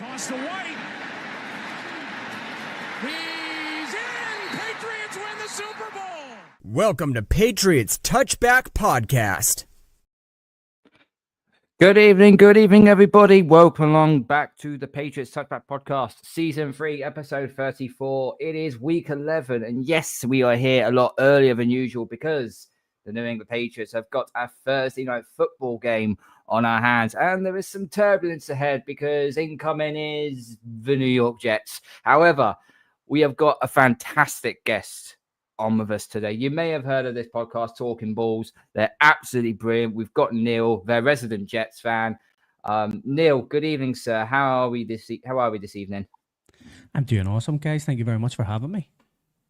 Toss to White. He's in! Patriots win the Super Bowl! Welcome to Patriots Touchback Podcast. Good evening, everybody. Welcome along back to the Patriots Touchback Podcast, Season 3, Episode 34. It is Week 11, and yes, we are here a lot earlier than usual because the New England Patriots have got a Thursday night football game on our hands, and there is some turbulence ahead because incoming is the New York Jets. However, we have got a fantastic guest on with us today. You may have heard of this podcast, Talkin Balls. They're absolutely brilliant. We've got Neil, their resident Jets fan. Neil, good evening, sir. How are we this evening? I'm doing awesome, guys. Thank you very much for having me.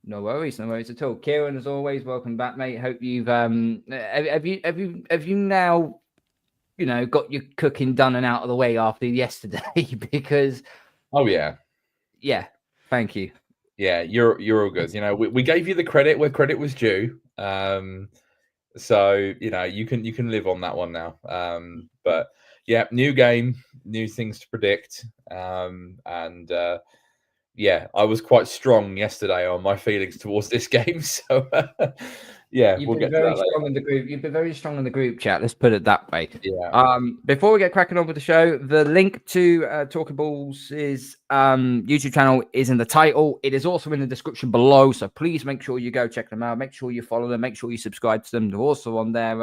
No worries at all. Kieran, as always, welcome back, mate. Hope you've have you now, got your cooking done and out of the way after yesterday because yeah, thank you. Yeah, you're all good. We gave you the credit where credit was due. So you can live on that one now. But yeah, new game, new things to predict. Yeah, I was quite strong yesterday on my feelings towards this game. So yeah, You've been very strong in the group. You've been very strong in the group chat. Let's put it that way. Yeah. Before we get cracking on with the show, the link to Talkin Balls' YouTube channel is in the title. It is also in the description below. So please make sure you go check them out. Make sure you follow them. Make sure you subscribe to them. They're also on their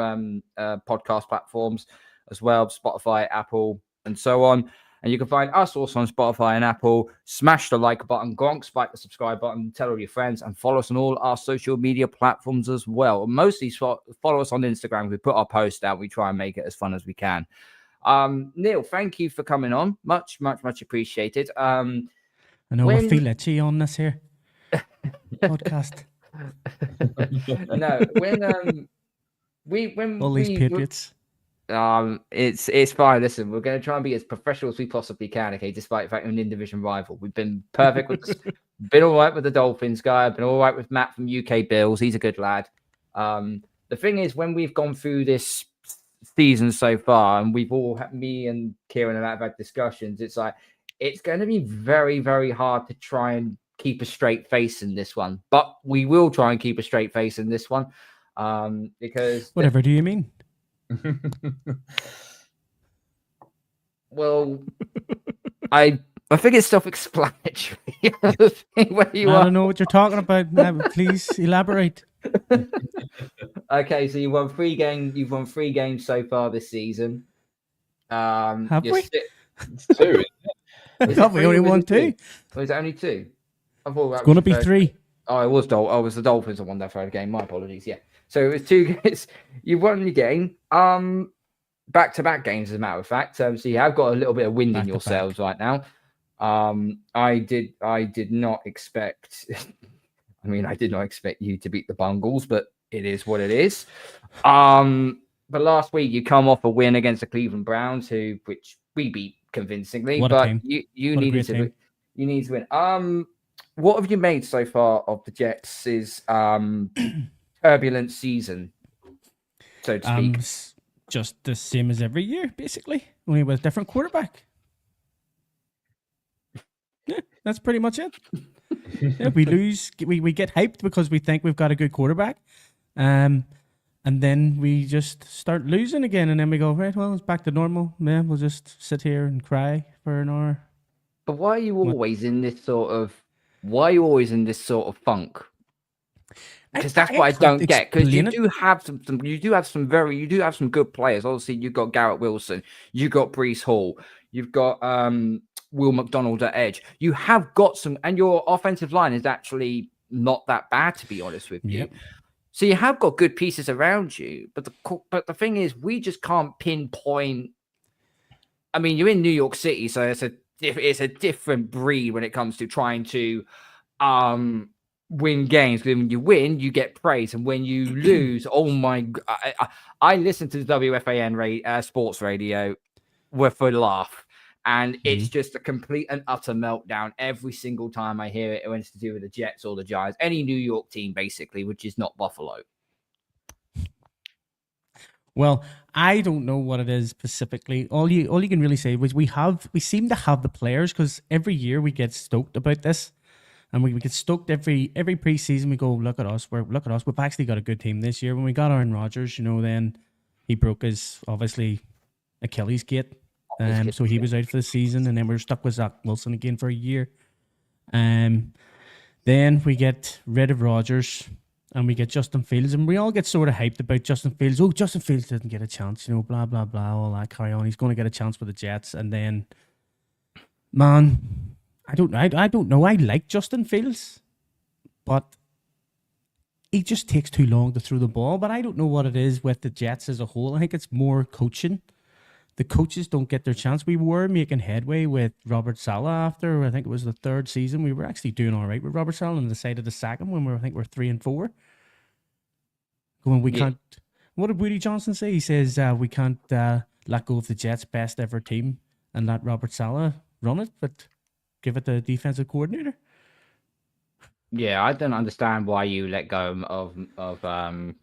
podcast platforms as well, Spotify, Apple, and so on. And you can find us also on Spotify and Apple. Smash the like button, gronk, spike the subscribe button, tell all your friends, and follow us on all our social media platforms as well. Mostly follow us on Instagram. We put our posts out. We try and make it as fun as we can. Neil, thank you for coming on. Much appreciated. I know we feel itchy on this here podcast. No, when all these Patriots. It's fine. Listen, we're going to try and be as professional as we possibly can. Okay, despite the fact we're an in-division rival, we've been perfect been all right with the Dolphins guy. I've been all right with Matt from UK Bills. He's a good lad. The thing is, when we've gone through this season so far, and we've all me and Kieran and Matt have had discussions, it's like it's going to be very, very hard to try and keep a straight face in this one. But we will try and keep a straight face in this one, because whatever do you mean? Well, I think it's self-explanatory. Where you I don't know what you're talking about. Please elaborate. Okay, so you've won 3 games. You've won 3 games so far this season. Have we? 2. Have we only won 2? Was it only 2? I thought it's going to be 3. Oh, it was the Dolphins that won that third game. My apologies. Yeah. So it was 2 games. You won the game. Back-to-back games, as a matter of fact. So you have got a little bit of wind in yourselves right now. I did not expect. I mean, I did not expect you to beat the Bungles, but it is what it is. But last week you come off a win against the Cleveland Browns, which we beat convincingly. But you needed to win. What have you made so far of the Jets' turbulent season, so to speak? Just the same as every year, basically, only with a different quarterback. Yeah, that's pretty much it. Yeah, we lose, we get hyped because we think we've got a good quarterback, and then we just start losing again, and then we go, right, well, it's back to normal. Yeah, we'll just sit here and cry for an hour. But why are you always in this sort of funk? Because that's what I don't get. Because you do have some good players. Obviously, you've got Garrett Wilson, you've got Breece Hall, you've got Will McDonald at edge. You have got some, and your offensive line is actually not that bad, to be honest with you. Yep. So you have got good pieces around you. But the thing is, we just can't pinpoint. I mean, you're in New York City, so it's a different breed when it comes to trying to win games. Because when you win, you get praise, and when you lose, oh my! I listen to the WFAN sports radio with a laugh, and it's just a complete and utter meltdown every single time I hear it when it's to do with the Jets or the Giants, any New York team basically, which is not Buffalo. Well, I don't know what it is specifically. All you can really say was we seem to have the players, because every year we get stoked about this, and we get stoked every preseason. We go, look at us, we've actually got a good team this year. When we got Aaron Rodgers, then he broke his obviously Achilles gate, so he was out for the season, and then we were stuck with Zach Wilson again for a year. Then we get rid of Rodgers. And we get Justin Fields, and we all get sort of hyped about Justin Fields. Oh, Justin Fields didn't get a chance, blah, blah, blah, all that carry on. He's going to get a chance with the Jets. And then, man, I don't know. I like Justin Fields, but he just takes too long to throw the ball. But I don't know what it is with the Jets as a whole. I think it's more coaching. The coaches don't get their chance. We were making headway with Robert Saleh after, I think it was the third season. We were actually doing all right with Robert Saleh and decided to sack him when I think we're 3-4. Going, we can't. What did Woody Johnson say? He says we can't let go of the Jets' best ever team and let Robert Saleh run it, but give it the defensive coordinator. Yeah, I don't understand why you let go of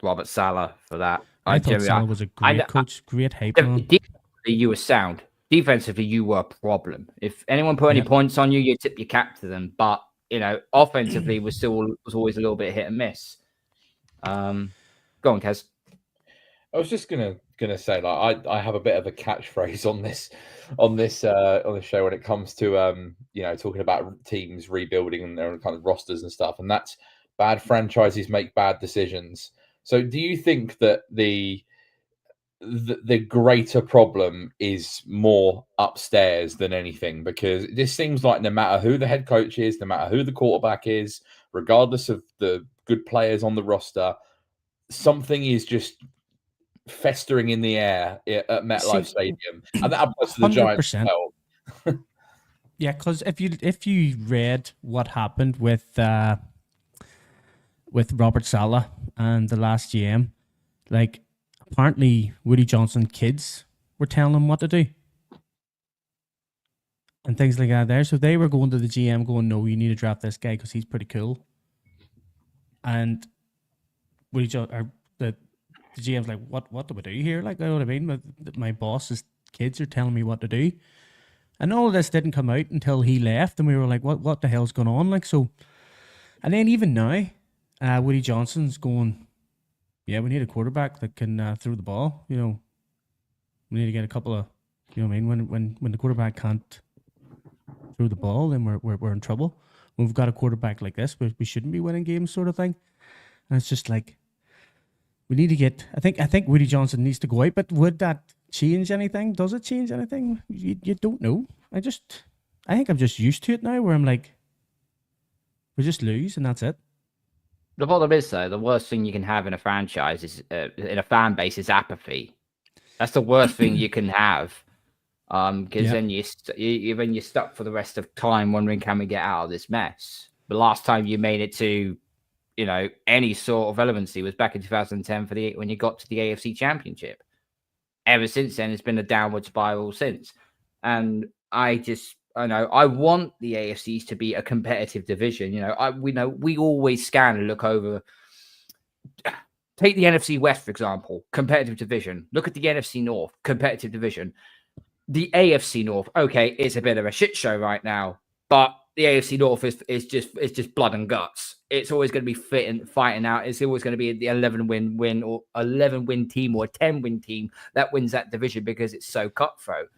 Robert Saleh for that. I thought Saleh was a great coach, great hype man. You were sound. Defensively, you were a problem. If anyone put any points on you, you tip your cap to them. But offensively, was always a little bit hit and miss. Go on, Kez. I was just gonna say, like, I have a bit of a catchphrase on this show when it comes to talking about teams rebuilding and their kind of rosters and stuff, and that's bad franchises make bad decisions. So, do you think that the greater problem is more upstairs than anything? Because this seems like no matter who the head coach is, no matter who the quarterback is, regardless of the good players on the roster, something is just festering in the air at MetLife Stadium, and that applies to the Giants as well. Yeah, because if you read what happened with Robert Saleh and the last GM, like, apparently Woody Johnson kids were telling him what to do and things like that there. So they were going to the GM going, no, you need to draft this guy because he's pretty cool. And Woody Johnson, the GM's like, what do we do here? Like, you know what I mean? My boss's kids are telling me what to do. And all of this didn't come out until he left, and we were like, what the hell's going on? Like, so, and then even now, Woody Johnson's going, yeah, we need a quarterback that can throw the ball. We need to get a couple of, when the quarterback can't throw the ball, then we're in trouble. When we've got a quarterback like this, we shouldn't be winning games, sort of thing. And it's just like, we need to get. I think Woody Johnson needs to go out. But would that change anything? Does it change anything? You don't know. I think I'm just used to it now, where I'm like, we just lose and that's it. The problem is, though, the worst thing you can have in a franchise is in a fan base is apathy. That's the worst thing you can have, because then you're stuck for the rest of time wondering, can we get out of this mess? The last time you made it to, any sort of relevancy was back in 2010 when you got to the AFC Championship. Ever since then, it's been a downward spiral since, and I want the AFCs to be a competitive division. We always scan and look over. Take the NFC West, for example, competitive division. Look at the NFC North, competitive division. The AFC North, okay, it's a bit of a shit show right now, but the AFC North is just blood and guts. It's always going to be fighting out. It's always going to be the 11-win or 11-win team or a 10-win team that wins that division because it's so cutthroat.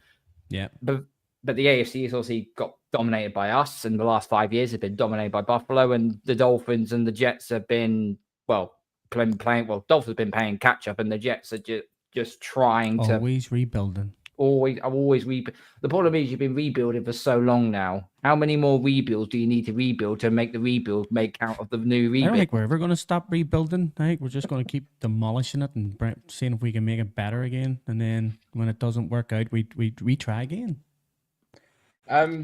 Yeah, But the AFC has obviously got dominated by us, and the last 5 years have been dominated by Buffalo, and the Dolphins and the Jets have been, playing. Dolphins have been playing catch up, and the Jets are just trying to always rebuilding. Always rebuild. The problem is you've been rebuilding for so long now. How many more rebuilds do you need to rebuild to make the rebuild make count of the new rebuild? I don't think we're ever going to stop rebuilding. I think we're just going to keep demolishing it and seeing if we can make it better again. And then when it doesn't work out, we retry again.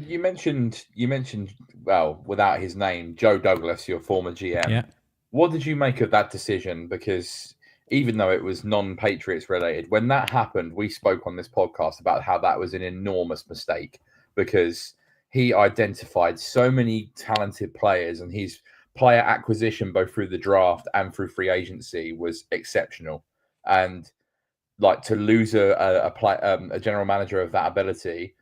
You mentioned, well, without his name, Joe Douglas, your former GM. Yeah. What did you make of that decision? Because even though it was non-Patriots related, when that happened, we spoke on this podcast about how that was an enormous mistake because he identified so many talented players, and his player acquisition, both through the draft and through free agency, was exceptional. And like to lose a general manager of that ability,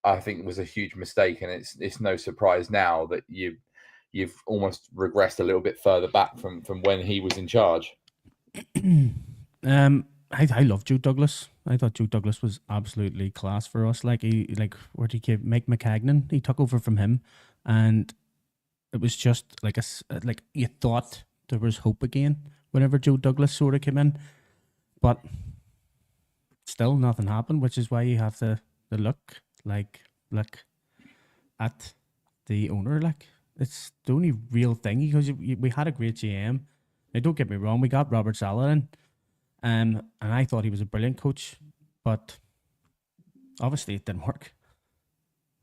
I think was a huge mistake, and it's no surprise now that you've almost regressed a little bit further back from when he was in charge. I love Joe Douglas. I thought Joe Douglas was absolutely class for us. Like where did he give Mike McCagnon? He took over from him, and it was just like like you thought there was hope again whenever Joe Douglas sort of came in, but still nothing happened. Which is why you have to look at the owner. Like it's the only real thing, because we had a great GM. Now don't get me wrong, we got Robert Saleh in. And I thought he was a brilliant coach, but obviously it didn't work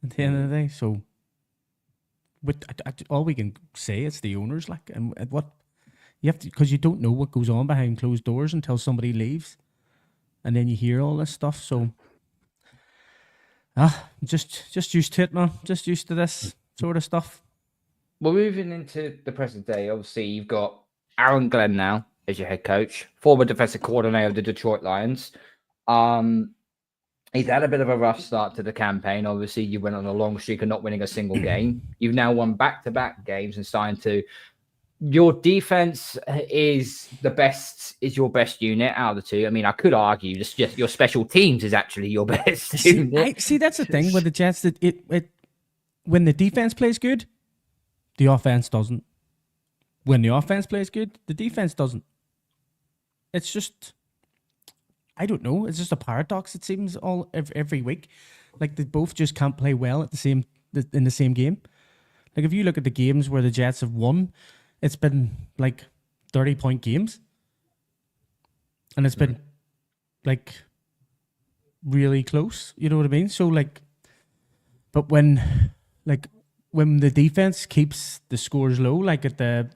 at the end of the day. So, all we can say is the owners, like, and what you have to, because you don't know what goes on behind closed doors until somebody leaves, and then you hear all this stuff. So, just used to it, man. Just used to this sort of stuff. Well, moving into the present day, obviously you've got Aaron Glen now as your head coach, former defensive coordinator of the Detroit Lions. He's had a bit of a rough start to the campaign. Obviously, you went on a long streak of not winning a single game. You've now won back-to-back games and starting to. Your defense is your best unit out of the two. I mean, I could argue just your special teams is actually your best unit. See, that's the thing with the Jets, that it when the defense plays good, the offense doesn't. When the offense plays good, the defense doesn't. It's just, I don't know. It's just a paradox. It seems every week, like they both just can't play well in the same game. Like if you look at the games where the Jets have won, it's been like 30-point games, and it's been like really close. You know what I mean? So like, but when the defense keeps the scores low, like at the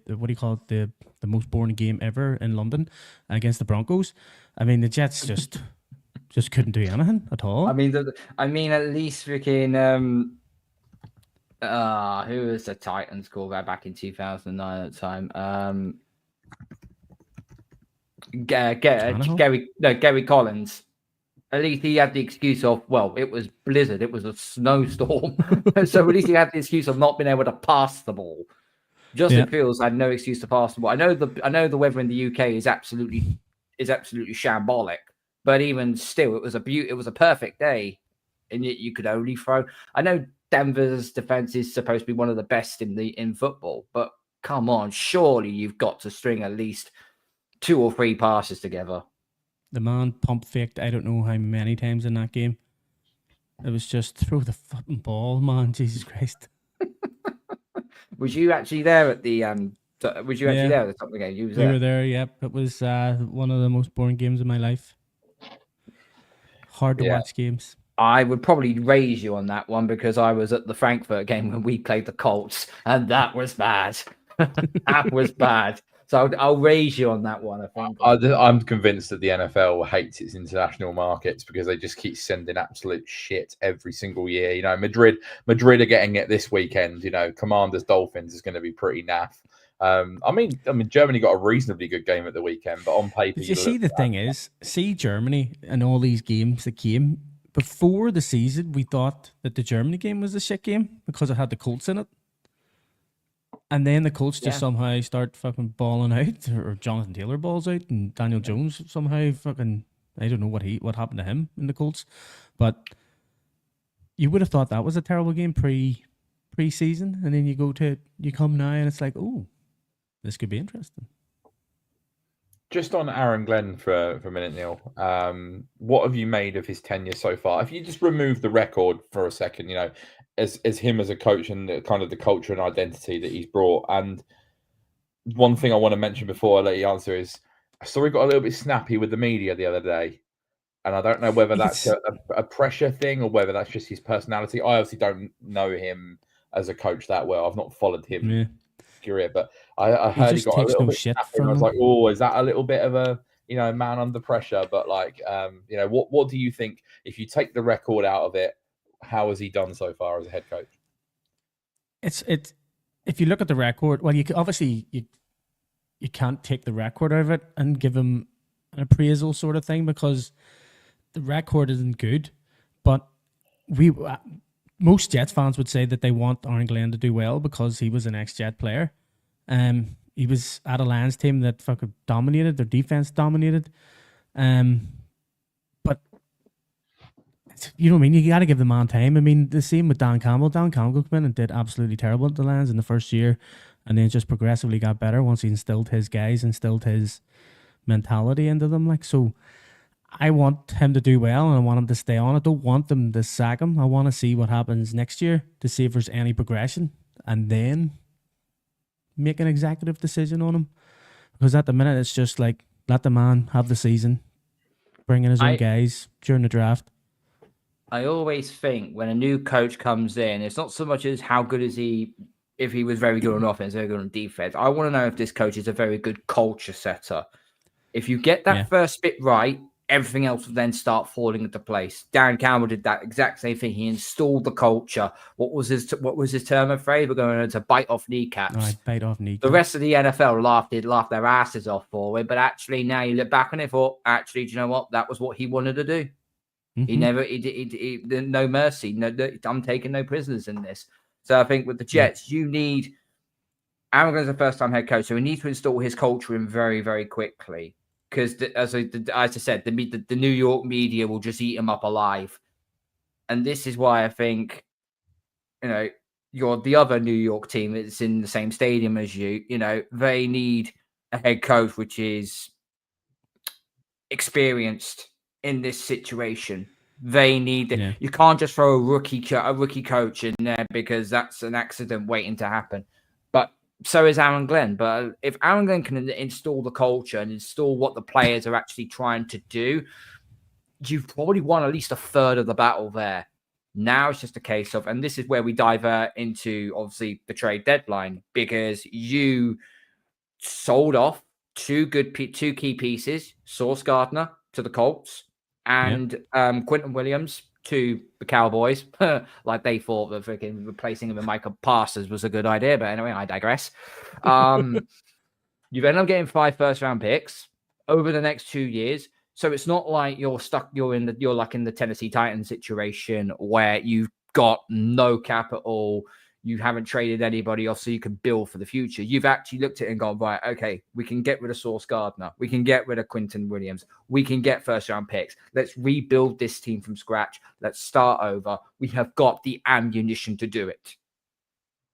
what do you call it, the most boring game ever in London against the Broncos. I mean, the Jets just couldn't do anything at all. I mean, at least freaking who was the Titans quarterback back in 2009 at the time? Gary Collins. At least he had the excuse of, well, it was blizzard, it was a snowstorm, so at least he had the excuse of not being able to pass the ball. Justin Fields had no excuse to pass the ball. I know the weather in the UK is absolutely shambolic, but even still, it was a perfect day, and yet you could only throw. I know Denver's defense is supposed to be one of the best in football, but come on, surely you've got to string at least 2 or 3 passes together. The man pump faked I don't know how many times in that game. It was just throw the fucking ball, man. Jesus Christ. Was you actually there at the there at the top of the game? We were there, yep. It was one of the most boring games of my life. Hard to watch games. I would probably raise you on that one because I was at the Frankfurt game when we played the Colts, and that was bad. That was bad. So I'll raise you on that one. I think I'm convinced that the NFL hates its international markets because they just keep sending absolute shit every single year. You know, Madrid are getting it this weekend. You know, Commanders Dolphins is going to be pretty naff. I mean, Germany got a reasonably good game at the weekend, but on paper, you see, the thing is, Germany and all these games that came before the season. We thought that the Germany game was a shit game because it had the Colts in it. And then the Colts just somehow start fucking balling out, or Jonathan Taylor balls out, and Daniel Jones somehow fucking, I don't know what happened to him in the Colts, but you would have thought that was a terrible game pre-season, and then you come now and it's like, oh, this could be interesting. Just on Aaron Glen for a minute, Neil. What have you made of his tenure so far? If you just remove the record for a second, you know, as him as a coach and kind of the culture and identity that he's brought. And one thing I want to mention before I let you answer is, I saw he got a little bit snappy with the media the other day. And I don't know whether that's a pressure thing or whether that's just his personality. I obviously don't know him as a coach that well. I've not followed him career, but I heard he got a little bit snappy. And I was like, oh, is that a little bit of a, you know, man under pressure? But like, you know, what do you think, if you take the record out of it, how has he done so far as a head coach? It's if you look at the record, well, you obviously you can't take the record out of it and give him an appraisal sort of thing, because the record isn't good, but most Jets fans would say that they want Aaron Glen to do well because he was an ex-Jet player. He was at a Lions team that fucking dominated. Their defense dominated. But you know what I mean? You got to give the man time. I mean, the same with Dan Campbell. Dan Campbell came in and did absolutely terrible at the Lions in the first year, and then just progressively got better once he instilled his guys, instilled his mentality into them. Like, so I want him to do well, and I want him to stay on. I don't want them to sack him. I want to see what happens next year to see if there's any progression, and then make an executive decision on him. Because at the minute, it's just like, let the man have the season, bring in his own guys during the draft. I always think when a new coach comes in, it's not so much as how good is he, if he was very good on offense, very good on defense. I want to know if this coach is a very good culture setter. If you get that first bit right, everything else will then start falling into place. Dan Campbell did that exact same thing. He installed the culture. What was his term of phrase? We're going to bite off kneecaps. Right, bite off kneecaps. The rest of the NFL laughed their asses off for it. But actually, now you look back on it, thought, actually, do you know what? That was what he wanted to do. Mm-hmm. He no mercy. No, I'm taking no prisoners in this. So I think with the Jets, you need Aaron Glen's a first-time head coach, so he needs to install his culture in very, very quickly. Because as I said, the New York media will just eat him up alive, and this is why I think, you're the other New York team that's in the same stadium as you. They need a head coach which is experienced in this situation. They need it. Yeah. You can't just throw a rookie coach in there because that's an accident waiting to happen. But so is Aaron Glen. But if Aaron Glen can install the culture and install what the players are actually trying to do, you've probably won at least a third of the battle there. Now it's just a case of, and this is where we divert into obviously the trade deadline, because you sold off two key pieces, Sauce Gardner to the Colts and Quentin Williams to the Cowboys. Like they thought that freaking replacing him with Michael Parsons was a good idea, but anyway, I digress. You've ended up getting 5 first-round picks over the next 2 years. So it's not like you're like in the Tennessee Titans situation where you've got no capital, you haven't traded anybody off so you can build for the future. You've actually looked at it and gone, right, okay, we can get rid of Sauce Gardner. We can get rid of Quentin Williams. We can get first-round picks. Let's rebuild this team from scratch. Let's start over. We have got the ammunition to do it.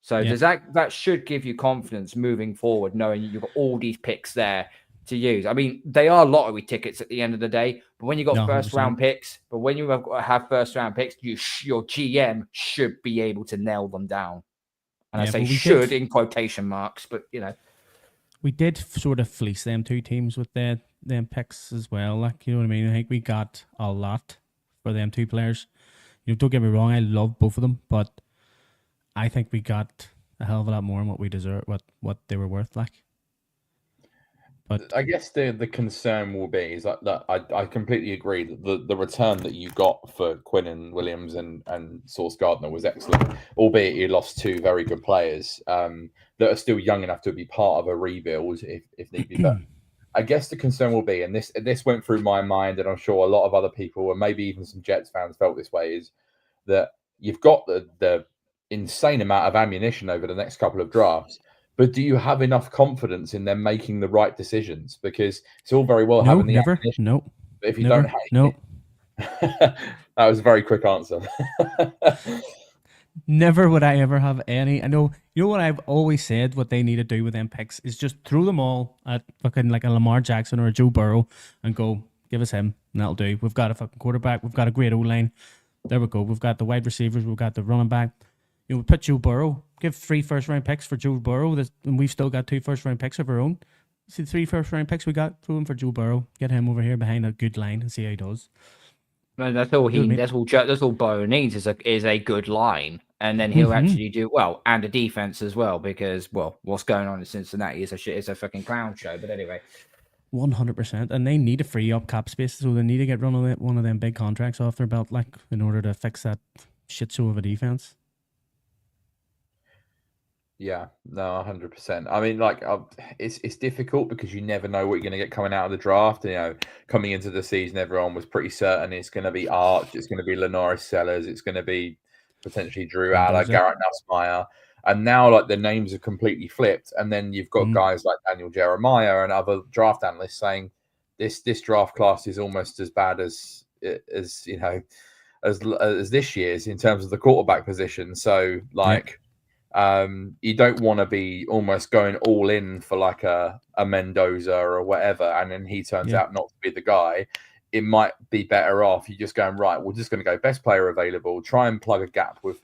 So does that should give you confidence moving forward, knowing you've got all these picks there to use. I mean, they are lottery tickets at the end of the day, but when you got first-round picks, have first-round picks, your GM should be able to nail them down. And I say should in quotation marks, but we did sort of fleece them two teams with them picks as well. Like, you know what I mean? I think we got a lot for them two players. Don't get me wrong, I love both of them, but I think we got a hell of a lot more than what we deserve, what they were worth. Like. But I guess the concern will be is that I completely agree that the return that you got for Quentin Williams and Sauce Gardner was excellent, albeit you lost 2 very good players that are still young enough to be part of a rebuild if need be. But I guess the concern will be, and this went through my mind, and I'm sure a lot of other people, and maybe even some Jets fans felt this way, is that you've got the insane amount of ammunition over the next couple of drafts. But do you have enough confidence in them making the right decisions? Because it's all very well having the ammunition. Nope. But if you don't have it, that was a very quick answer. Never would I ever have any. I know. You know what I've always said. What they need to do with them picks is just throw them all at fucking like a Lamar Jackson or a Joe Burrow and go give us him, and that'll do. We've got a fucking quarterback. We've got a great O-line. There we go. We've got the wide receivers. We've got the running back. We put Joe Burrow. Give 3 first-round picks for Joe Burrow, and we've still got 2 first-round picks of our own. See the 3 first-round picks we got? Throw them for Joe Burrow. Get him over here behind a good line and see how he does. No, that's all That's all Burrow needs is a good line, and then he'll actually do well, and a defense as well. Because what's going on in Cincinnati is a fucking clown show. But anyway, 100%, and they need to free up cap space, so they need to get one of them big contracts off their belt, like in order to fix that shit show of a defense. Yeah, no, 100%. I mean, like, it's difficult because you never know what you're going to get coming out of the draft. You know, coming into the season, everyone was pretty certain it's going to be Arch, it's going to be Lenoris Sellers, it's going to be potentially Drew Aller, Mendoza. Garrett Nussmeier, and now like the names have completely flipped. And then you've got guys like Daniel Jeremiah and other draft analysts saying this draft class is almost as bad as you know as this year's in terms of the quarterback position. So like. You don't want to be almost going all in for like a Mendoza or whatever, and then he turns out not to be the guy. It might be better off you just going, right, we're just going to go best player available, try and plug a gap with.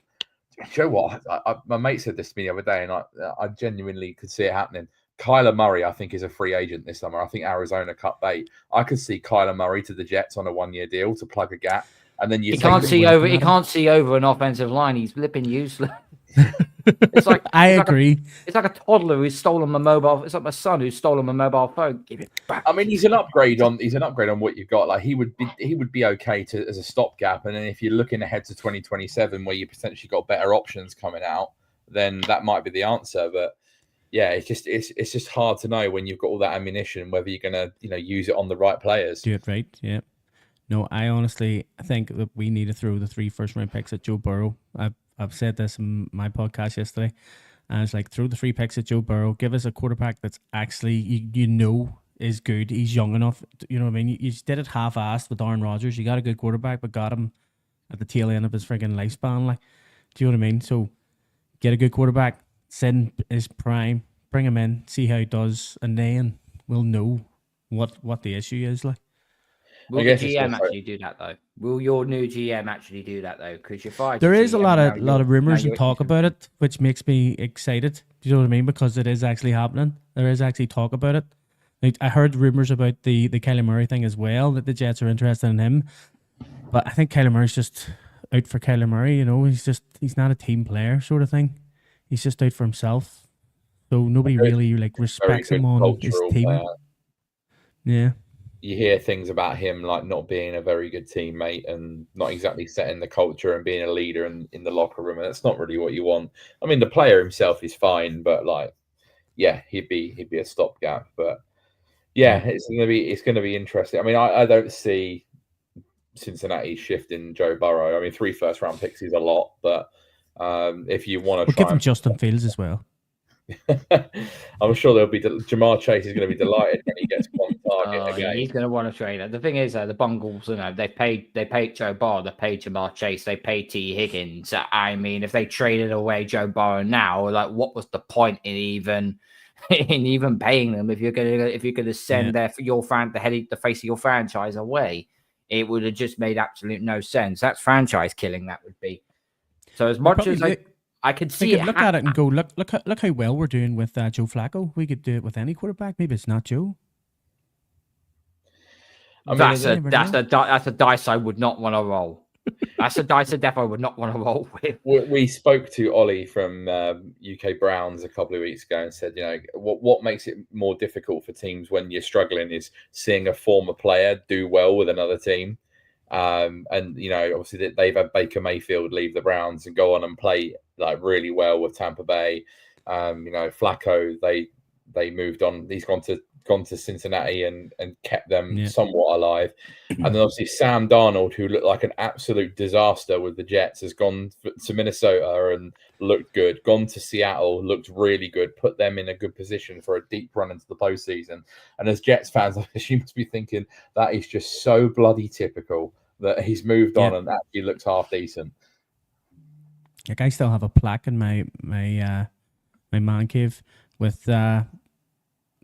You know what? My mate said this to me the other day, and I genuinely could see it happening. Kyler Murray, I think, is a free agent this summer. I think Arizona cut bait. I could see Kyler Murray to the Jets on a 1-year deal to plug a gap, and then he can't see over. He can't see over an offensive line. He's flipping useless. It's like I agree. It's like a toddler who's stolen my mobile. It's like my son who's stolen my mobile phone. Give it back. I mean, he's an upgrade on what you've got. Like he would be okay as a stopgap. And then if you're looking ahead to 2027, where you potentially got better options coming out, then that might be the answer. But yeah, it's just hard to know when you've got all that ammunition whether you're gonna use it on the right players. Do it right. Yeah. No, I honestly think that we need to throw the 3 first-round picks at Joe Burrow. I've said this in my podcast yesterday, and it's like throw the 3 picks at Joe Burrow. Give us a quarterback that's actually you know is good. He's young enough. You know what I mean? You did it half-assed with Aaron Rodgers. You got a good quarterback, but got him at the tail end of his friggin' lifespan. Like, do you know what I mean? So get a good quarterback, send his prime, bring him in, see how he does, and then we'll know what the issue is. Like. Will the GM actually do that though? Will your new GM actually do that though? Because you're fired. There is a lot of rumors and talk about it, which makes me excited. Do you know what I mean? Because it is actually happening. There is actually talk about it. Like, I heard rumors about the Kyler Murray thing as well, that the Jets are interested in him. But I think Kyler Murray's just out for Kyler Murray. You know, he's not a team player sort of thing. He's just out for himself. So nobody really like respects him on his team. Player. Yeah. You hear things about him like not being a very good teammate and not exactly setting the culture and being a leader in the locker room, and that's not really what you want. I mean, the player himself is fine, but like, yeah, he'd be a stopgap. But yeah, it's gonna be interesting. I mean, I don't see Cincinnati shifting Joe Burrow. I mean, 3 first-round picks is a lot, but if you want to give him Justin Fields as well. I'm sure Jamar Chase is going to be delighted when he gets one target again. He's going to want to trade it. The thing is, the Bungles, they paid Joe Burrow, they paid Jamar Chase, they paid T. Higgins. I mean, if they traded away Joe Burrow now, like, what was the point in even paying them if you're going to send the face of your franchise away? It would have just made absolute no sense. That's franchise killing. That would be. So as much as I could see it. Look at it and go, look how well we're doing with Joe Flacco. We could do it with any quarterback. Maybe it's not Joe. That's a dice I would not want to roll. That's a dice of death I would not want to roll with. We spoke to Ollie from UK Browns a couple of weeks ago and said, what makes it more difficult for teams when you're struggling is seeing a former player do well with another team. And obviously they've had Baker Mayfield leave the Browns and go on and play like really well with Tampa Bay. Flacco, they moved on. He's gone to Cincinnati and kept them somewhat alive. And then obviously Sam Darnold, who looked like an absolute disaster with the Jets, has gone to Minnesota and looked good. Gone to Seattle, looked really good. Put them in a good position for a deep run into the postseason. And as Jets fans, you must be thinking that is just so bloody typical that he's moved on and actually looks half decent. Like, I still have a plaque in my man cave with Sam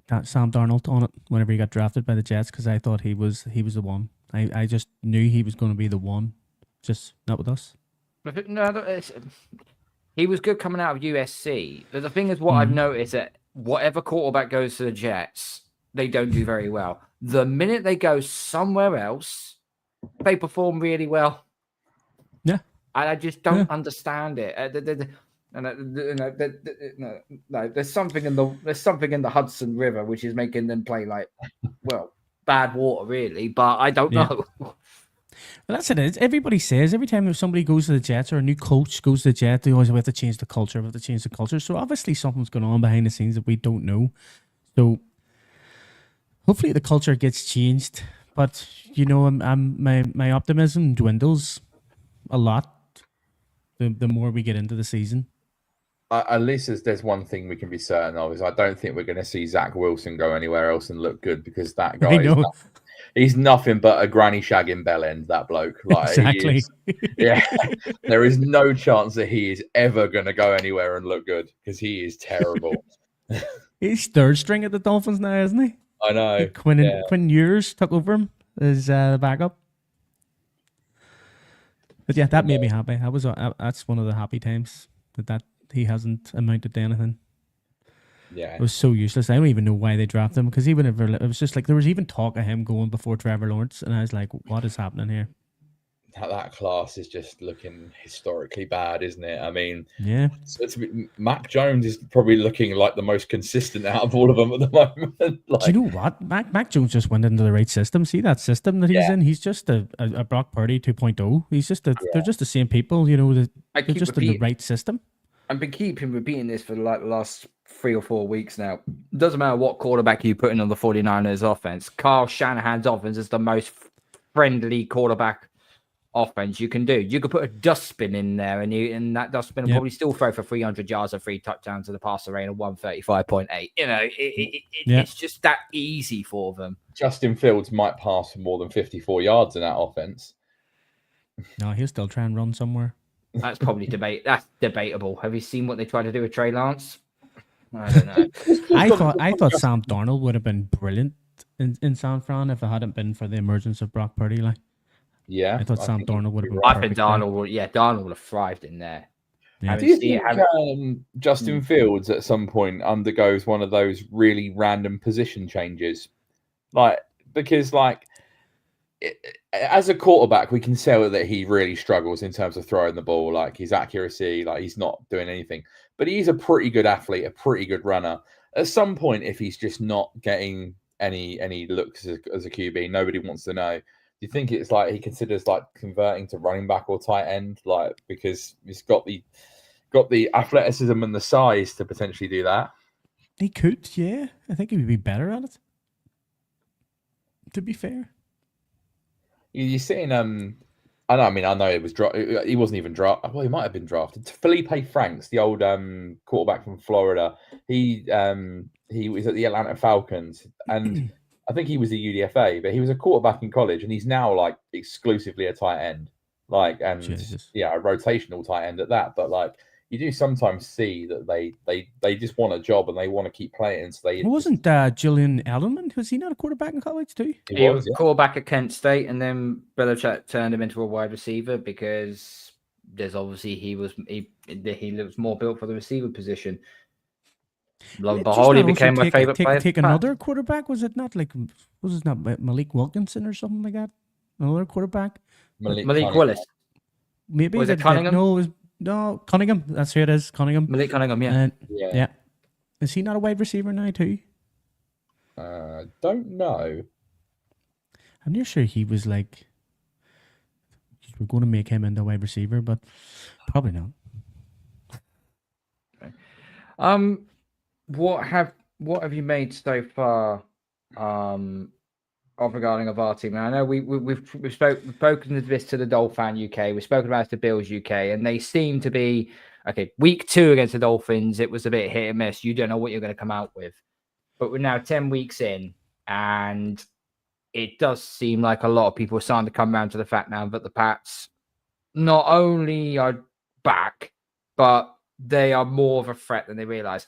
Darnold on it whenever he got drafted by the Jets, because I thought he was the one. I just knew he was going to be the one, just not with us. No, he was good coming out of USC. But the thing is, what I've noticed that whatever quarterback goes to the Jets, they don't do very well. The minute they go somewhere else, they perform really well. Yeah. And I just don't understand it. There's something in the Hudson River which is making them play like, well, bad water really, but I don't know. Well, that's it. Everybody says every time if somebody goes to the Jets or a new coach goes to the Jets, they always have to change the culture. We have to change the culture. So obviously something's going on behind the scenes that we don't know. So hopefully the culture gets changed. But my optimism dwindles a lot the more we get into the season. At least there's one thing we can be certain of is I don't think we're going to see Zach Wilson go anywhere else and look good because that guy he's nothing but a granny shagging bell end, that bloke. Like exactly. There is no chance that he is ever going to go anywhere and look good because he is terrible. He's third string at the Dolphins now, isn't he? I know. Quinn Ewers took over him as the backup. But yeah, that made me happy. That's one of the happy times that he hasn't amounted to anything. Yeah, it was so useless. I don't even know why they drafted him because it was just like there was even talk of him going before Trevor Lawrence, and I was like, what is happening here? That class is just looking historically bad, isn't it? I mean, yeah. So Mac Jones is probably looking like the most consistent out of all of them at the moment. Do you know what? Mac Jones just went into the right system. See that system that he's in? He's just a Brock Purdy 2.0. He's just they're just the same people, they're just in the right system. I've been keeping repeating this for like the last 3 or 4 weeks now. It doesn't matter what quarterback you put in on the 49ers offense. Kyle Shanahan's offense is the most friendly quarterback offense you can do. You could put a dustbin in there and that dustbin will probably still throw for 300 yards or 3 touchdowns to the passer rate of 135.8. It's just that easy for them. Justin Fields might pass for more than 54 yards in that offense. No, he'll still try and run somewhere. That's probably That's debatable. Have you seen what they tried to do with Trey Lance? I don't know. I thought Sam Darnold would have been brilliant in San Fran if it hadn't been for the emergence of Brock Purdy. Yeah, I thought Sam Darnold would have been. I think Darnold would have thrived in there. Yeah. Do you think Justin Fields at some point undergoes one of those really random position changes? Because as a quarterback, we can tell that he really struggles in terms of throwing the ball, like his accuracy, like he's not doing anything. But he's a pretty good athlete, a pretty good runner. At some point, if he's just not getting any looks as a QB, nobody wants to know. Do you think it's like he considers converting to running back or tight end, because he's got the athleticism and the size to potentially do that? He could, yeah. I think he would be better at it. To be fair. You're seeing, I know it was he wasn't even drafted. Well, he might have been drafted. Felipe Franks, the old quarterback from Florida, he was at the Atlanta Falcons, and I think he was a UDFA, but he was a quarterback in college, and he's now exclusively a tight end, a rotational tight end at that. But you do sometimes see that they just want a job and they want to keep playing. So wasn't Julian Edelman? Was he not a quarterback in college too? He was a quarterback at Kent State, and then Belichick turned him into a wide receiver because there's obviously he was more built for the receiver position. Lo and behold, he became my favorite player. Take another quarterback? Was it not Malik Wilkinson or something like that? Another quarterback? Malik Willis. Maybe was it Cunningham? No, Cunningham. That's who it is. Cunningham. Malik Cunningham, yeah. Yeah. Is he not a wide receiver now too? Don't know. I'm not sure he was we're going to make him into a wide receiver, but probably not. Okay. What have you made so far regarding of our team? Now, I know we've spoken of this to the Dolphin UK, we've spoken about it to Bills UK, and they seem to be week 2 against the Dolphins, it was a bit hit and miss. You don't know what you're going to come out with, but we're now 10 weeks in, and it does seem like a lot of people are starting to come around to the fact now that the Pats not only are back, but they are more of a threat than they realize.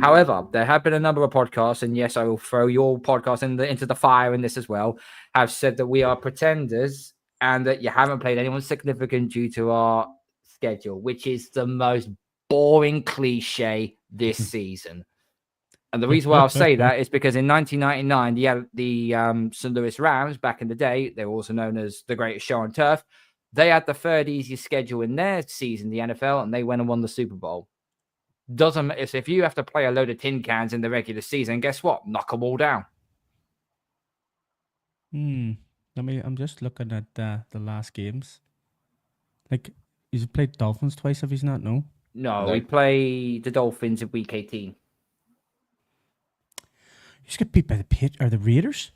However, there have been a number of podcasts, and yes, I will throw your podcast into the fire in this as well, have said that we are pretenders and that you haven't played anyone significant due to our schedule, which is the most boring cliche this season. And the reason why I'll say that is because in 1999, the St. Louis Rams, back in the day, they were also known as the greatest show on turf. They had the third easiest schedule in their season, the NFL, and they went and won the Super Bowl. Doesn't matter if you have to play a load of tin cans in the regular season, guess what? Knock them all down. I'm just looking at the last games. Like, he's played Dolphins twice. Have he's not? No. No, No. we play the Dolphins in week 18. You just get beat by the Raiders.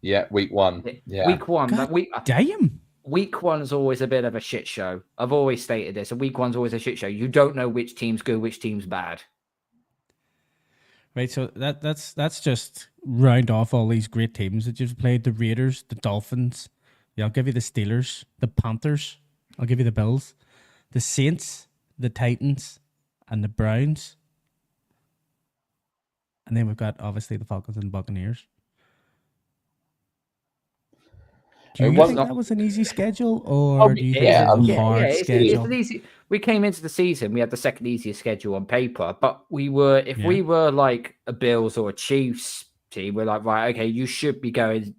Yeah, week 1. Yeah. Week 1. God Week damn. Week 1 is always a bit of a shit show. I've always stated this. And week 1's always a shit show. You don't know which team's good, which team's bad. Right, so that's just round off all these great teams that you've played. The Raiders, the Dolphins. Yeah, I'll give you the Steelers, the Panthers. I'll give you the Bills, the Saints, the Titans, and the Browns. And then we've got obviously the Falcons and Buccaneers. Do you think that was an easy schedule, or do you think it was a hard schedule? It's an easy. We came into the season, we had the second easiest schedule on paper, but we were like a Bills or a Chiefs team, we're like, right, okay, you should be going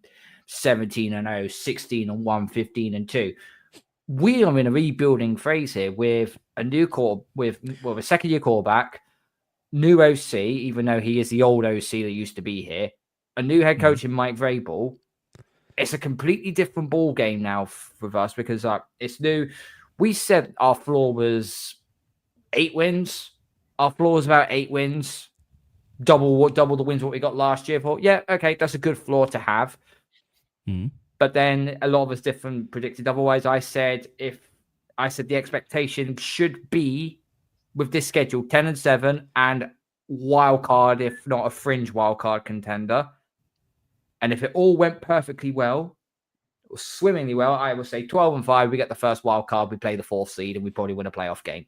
17-0, 16-1, 15-2. We are in a rebuilding phase here with a new with a second year quarterback, new OC, even though he is the old OC that used to be here, a new head coach in Mike Vrabel. It's a completely different ball game now with us because it's new. We said our floor was 8 wins. Our floor was about 8 wins, double the wins what we got last year. Thought, yeah, okay, that's a good floor to have. But then a lot of us different predicted otherwise. I said the expectation should be with this schedule 10-7 and wild card, if not a fringe wild card contender. And if it all went perfectly well, or swimmingly well, I would say 12-5, we get the first wild card, we play the 4th seed, and we probably win a playoff game.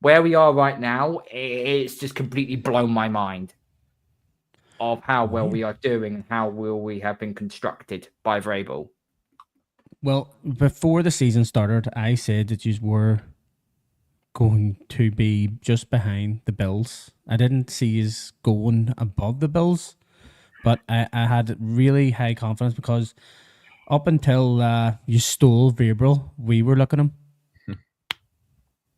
Where we are right now, it's just completely blown my mind of how well we are doing and how well we have been constructed by Vrabel. Well, before the season started, I said that you were going to be just behind the Bills. I didn't see you going above the Bills. But I had really high confidence because up until you stole Vrabel, we were looking at him.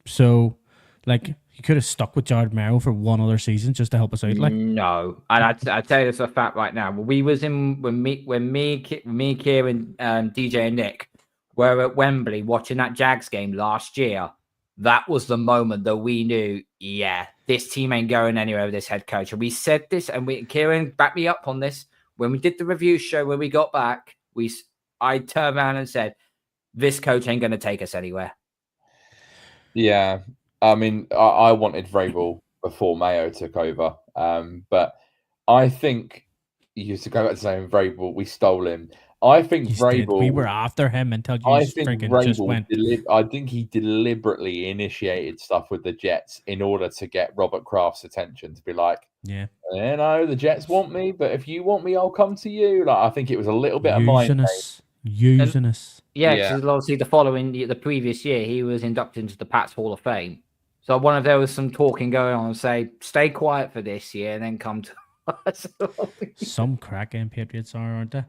So, like, you could have stuck with Jared Merrill for one other season just to help us out. Like, no, and I tell you this for a fact right now. We was in when me, Kieran, DJ, and Nick were at Wembley watching that Jags game last year. That was the moment that we knew, yeah, this team ain't going anywhere with this head coach. And we said this, and Kieran backed me up on this. When we did the review show, when we got back, I turned around and said, this coach ain't going to take us anywhere. Yeah. I mean, I wanted Vrabel before Mayo took over. But I think you used to go back to saying Vrabel, we stole him. I think Vrabel. We were after him until you just went. I think he deliberately initiated stuff with the Jets in order to get Robert Kraft's attention to be like, yeah, you know, the Jets want me, but if you want me, I'll come to you. Like, I think it was a little bit of mind using us. Yeah, because obviously the previous year, he was inducted into the Pats Hall of Fame. So there was some talking going on and say, stay quiet for this year and then come to us. Some cracking Patriots aren't they?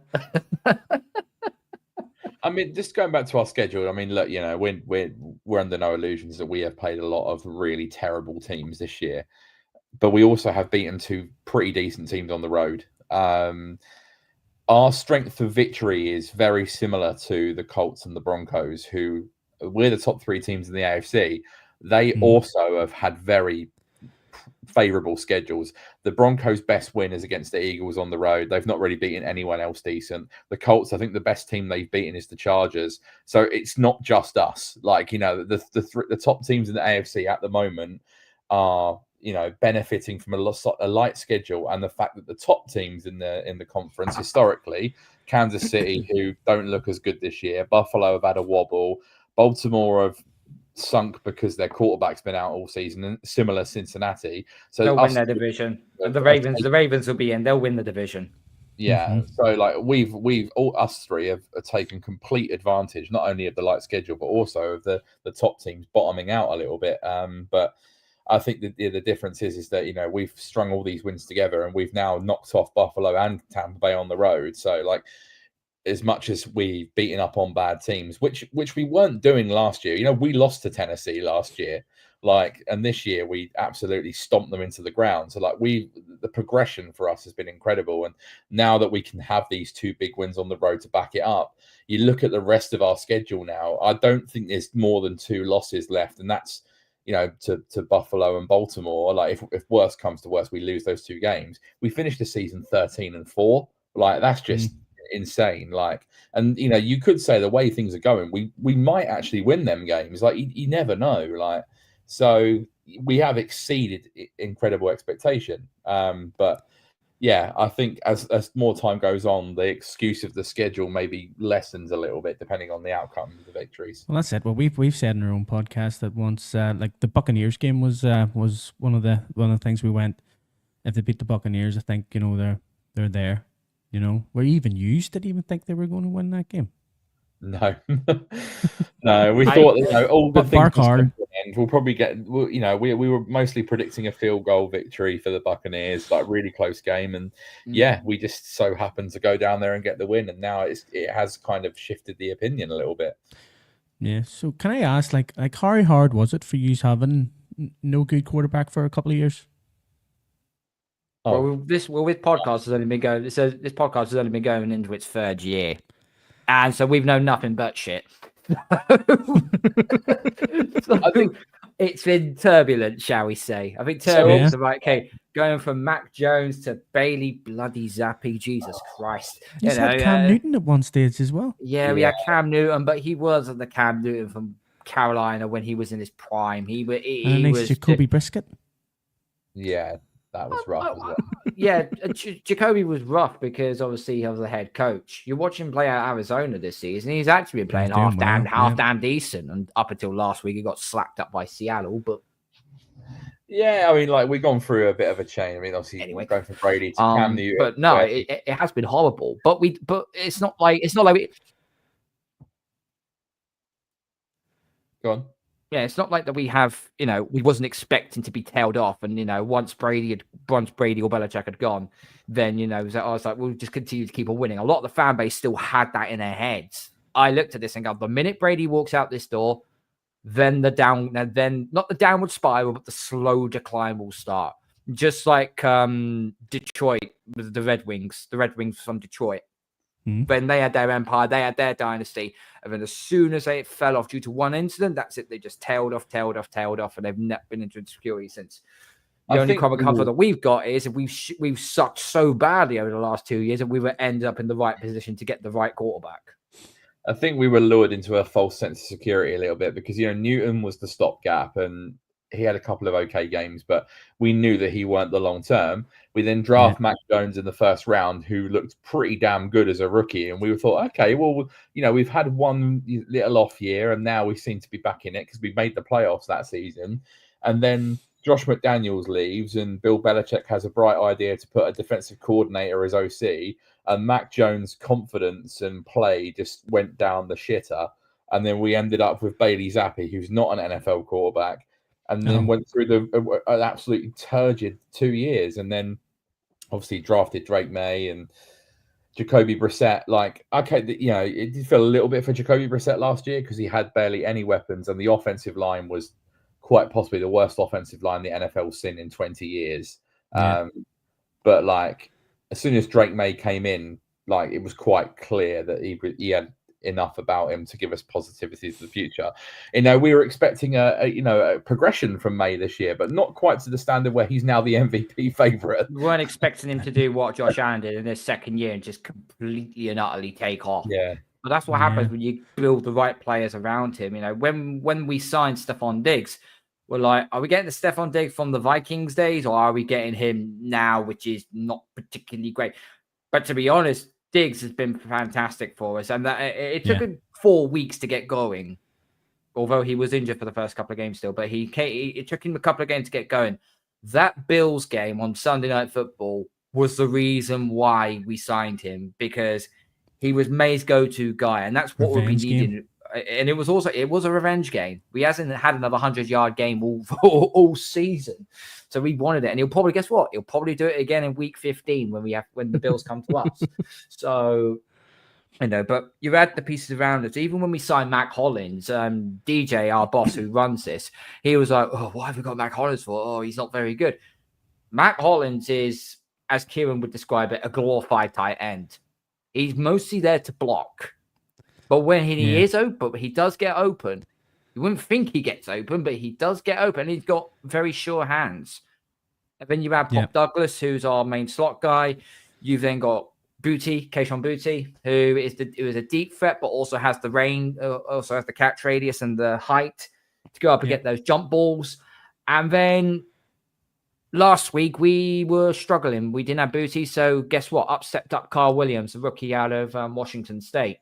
I mean, just going back to our schedule, I mean, look, you know, we're under no illusions that we have played a lot of really terrible teams this year, but we also have beaten 2 pretty decent teams on the road. Our strength of victory is very similar to the Colts and the Broncos, who we're the top 3 teams in the AFC. They also have had very favorable schedules. The Broncos' best win is against the Eagles on the road. They've not really beaten anyone else decent. The Colts, I think the best team they've beaten is the Chargers. So it's not just us. Like, you know, the top teams in the AFC at the moment are, you know, benefiting from a light schedule, and the fact that the top teams in the conference historically, Kansas City, who don't look as good this year, Buffalo have had a wobble, Baltimore have sunk because their quarterback's been out all season, and similar Cincinnati. So they'll win their division. The Ravens will be in. They'll win the division. Yeah. So like we've all us three have taken complete advantage not only of the light schedule but also of the top teams bottoming out a little bit. But I think the difference is that, you know, we've strung all these wins together and we've now knocked off Buffalo and Tampa Bay on the road. So like, as much as we've beaten up on bad teams, which we weren't doing last year, you know, we lost to Tennessee last year. Like, and this year we absolutely stomped them into the ground. So like the progression for us has been incredible. And now that we can have these 2 big wins on the road to back it up, you look at the rest of our schedule now, I don't think there's more than 2 losses left. And that's, to Buffalo and Baltimore. Like if worse comes to worse, we lose those 2 games. We finished the season 13-4. Like that's just insane. Like, and you could say the way things are going, we might actually win them games. Like you never know. Like, so we have exceeded incredible expectation. But yeah, I think as more time goes on, the excuse of the schedule maybe lessens a little bit depending on the outcome of the victories. Well, that's it. Well, we've said in our own podcast that once, like the Buccaneers game was one of the things we went. If they beat the Buccaneers, I think they're there. Were you even used to even think they were going to win that game? No, no. We thought all good things hard. We'll probably get. We were mostly predicting a field goal victory for the Buccaneers, like really close game, and we just so happened to go down there and get the win, and now it has kind of shifted the opinion a little bit. Yeah. So can I ask, like how hard was it for you having no good quarterback for a couple of years? Well, this podcast has only been going. So this podcast has only been going into its 3rd year, and so we've known nothing but shit. So I think it's been turbulent, shall we say? I think turbulence is like, okay, going from Mac Jones to Bailey bloody Zappi, Jesus Christ. You had Cam Newton at one stage as well. Yeah, we had Cam Newton, but he wasn't the Cam Newton from Carolina when he was in his prime. He was Jacoby Brissett. Yeah. That was rough as well. Yeah, Jacoby was rough because obviously he was the head coach. You watch him play at Arizona this season. He's actually been playing half damn decent. And up until last week, he got slacked up by Seattle. But yeah, I mean, like we've gone through a bit of a chain. I mean, obviously, going from Brady to Cam Newton. But no, it has been horrible. But it's not like Go on. Yeah, it's not like that we have, we wasn't expecting to be tailed off. And, once Brady or Belichick had gone, then, I was like, we'll just continue to keep on winning. A lot of the fan base still had that in their heads. I looked at this and go, the minute Brady walks out this door, then not the downward spiral, but the slow decline will start. Just like Detroit with the Red Wings from Detroit. When they had their empire, they had their dynasty. And then as soon as they fell off due to one incident, that's it. They just tailed off. And they've never been into obscurity since. The only common comfort that we've got is we've sucked so badly over the last 2 years and we were ended up in the right position to get the right quarterback. I think we were lured into a false sense of security a little bit because, Newton was the stopgap and he had a couple of okay games, but we knew that he weren't the long term. We then draft Mac Jones in the first round, who looked pretty damn good as a rookie. And we thought, okay, well, we've had one little off year and now we seem to be back in it because we made the playoffs that season. And then Josh McDaniels leaves and Bill Belichick has a bright idea to put a defensive coordinator as OC. And Mac Jones' confidence and play just went down the shitter. And then we ended up with Bailey Zappi, who's not an NFL quarterback. And then went through an absolutely turgid 2 years, and then obviously drafted Drake May and Jacoby Brissett. Like, okay, it did feel a little bit for Jacoby Brissett last year because he had barely any weapons, and the offensive line was quite possibly the worst offensive line the NFL's seen in 20 years. Yeah. But like, as soon as Drake May came in, like it was quite clear that he had enough about him to give us positivity for the future. We were expecting a progression from May this year, but not quite to the standard where he's now the MVP favorite. We weren't expecting him to do what Josh Allen did in his second year and just completely and utterly take off. Yeah. But that's what happens when you build the right players around him. When we signed Stephon Diggs, we're like, are we getting the Stephon Diggs from the Vikings days or are we getting him now, which is not particularly great? But to be honest, Diggs has been fantastic for us, and it took him 4 weeks to get going. Although he was injured for the first couple of games still, but it took him a couple of games to get going. That Bills game on Sunday Night Football was the reason why we signed him because he was May's go-to guy, and that's what we've been needing. And it was a revenge game. We hasn't had another 100-yard game all season. So we wanted it. And he'll probably, guess what? He'll probably do it again in week 15 when the Bills come to us. So But you add the pieces around us. Even when we signed Mac Hollins, DJ, our boss who runs this, he was like, "Oh, what have we got Mac Hollins for? Oh, he's not very good." Mac Hollins is, as Kieran would describe it, a glorified tight end. He's mostly there to block, but when he is open, he does get open. You wouldn't think he gets open, but he does get open. He's got very sure hands. And then you have Pop Douglas, who's our main slot guy. You've then got Booty, Keishon Booty, who is a deep threat, but also has the range, also has the catch radius and the height to go up and get those jump balls. And then last week we were struggling. We didn't have Booty, so guess what? Up stepped up Carl Williams, a rookie out of Washington State.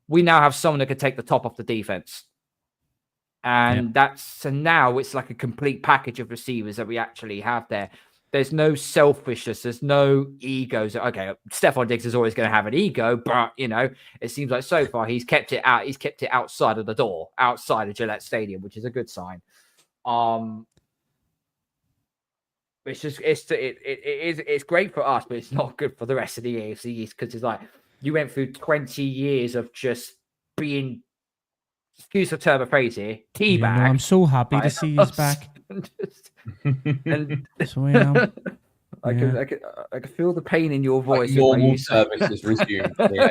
We now have someone that could take the top off the defense. And now it's like a complete package of receivers that we actually have there. There's no selfishness. There's no egos. Okay, Stephon Diggs is always going to have an ego, but it seems like so far he's kept it out. He's kept it outside of the door, outside of Gillette Stadium, which is a good sign. It's great for us, but it's not good for the rest of the AFC East because it's like you went through 20 years of just being. Excuse the term of phrase here. Teabag. I'm so happy to see he's back. And so I am. I can feel the pain in your voice. Like normal services resumed. Okay.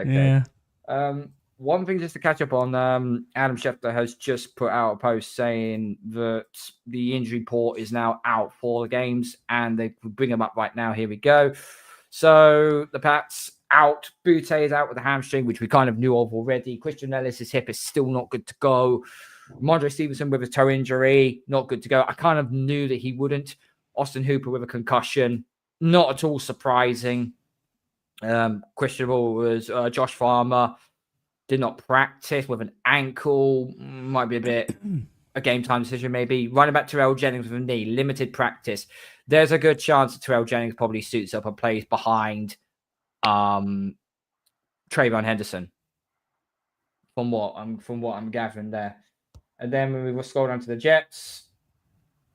Yeah. One thing just to catch up on, Adam Schefter has just put out a post saying that the injury report is now out for the games, and they bring them up right now. Here we go. So the Pats out. Butte is out with a hamstring, which we kind of knew of already. Christian Ellis' hip is still not good to go. Mondre Stevenson with a toe injury, not good to go. I kind of knew that he wouldn't. Austin Hooper with a concussion, not at all surprising. Questionable was Josh Farmer, did not practice with an ankle. Might be a bit a game time decision maybe. Running back Terrell Jennings with a knee, limited practice. There's a good chance that Terrell Jennings probably suits up and plays behind Trayvon Henderson. From what I'm gathering there. And then when we will scroll down to the Jets,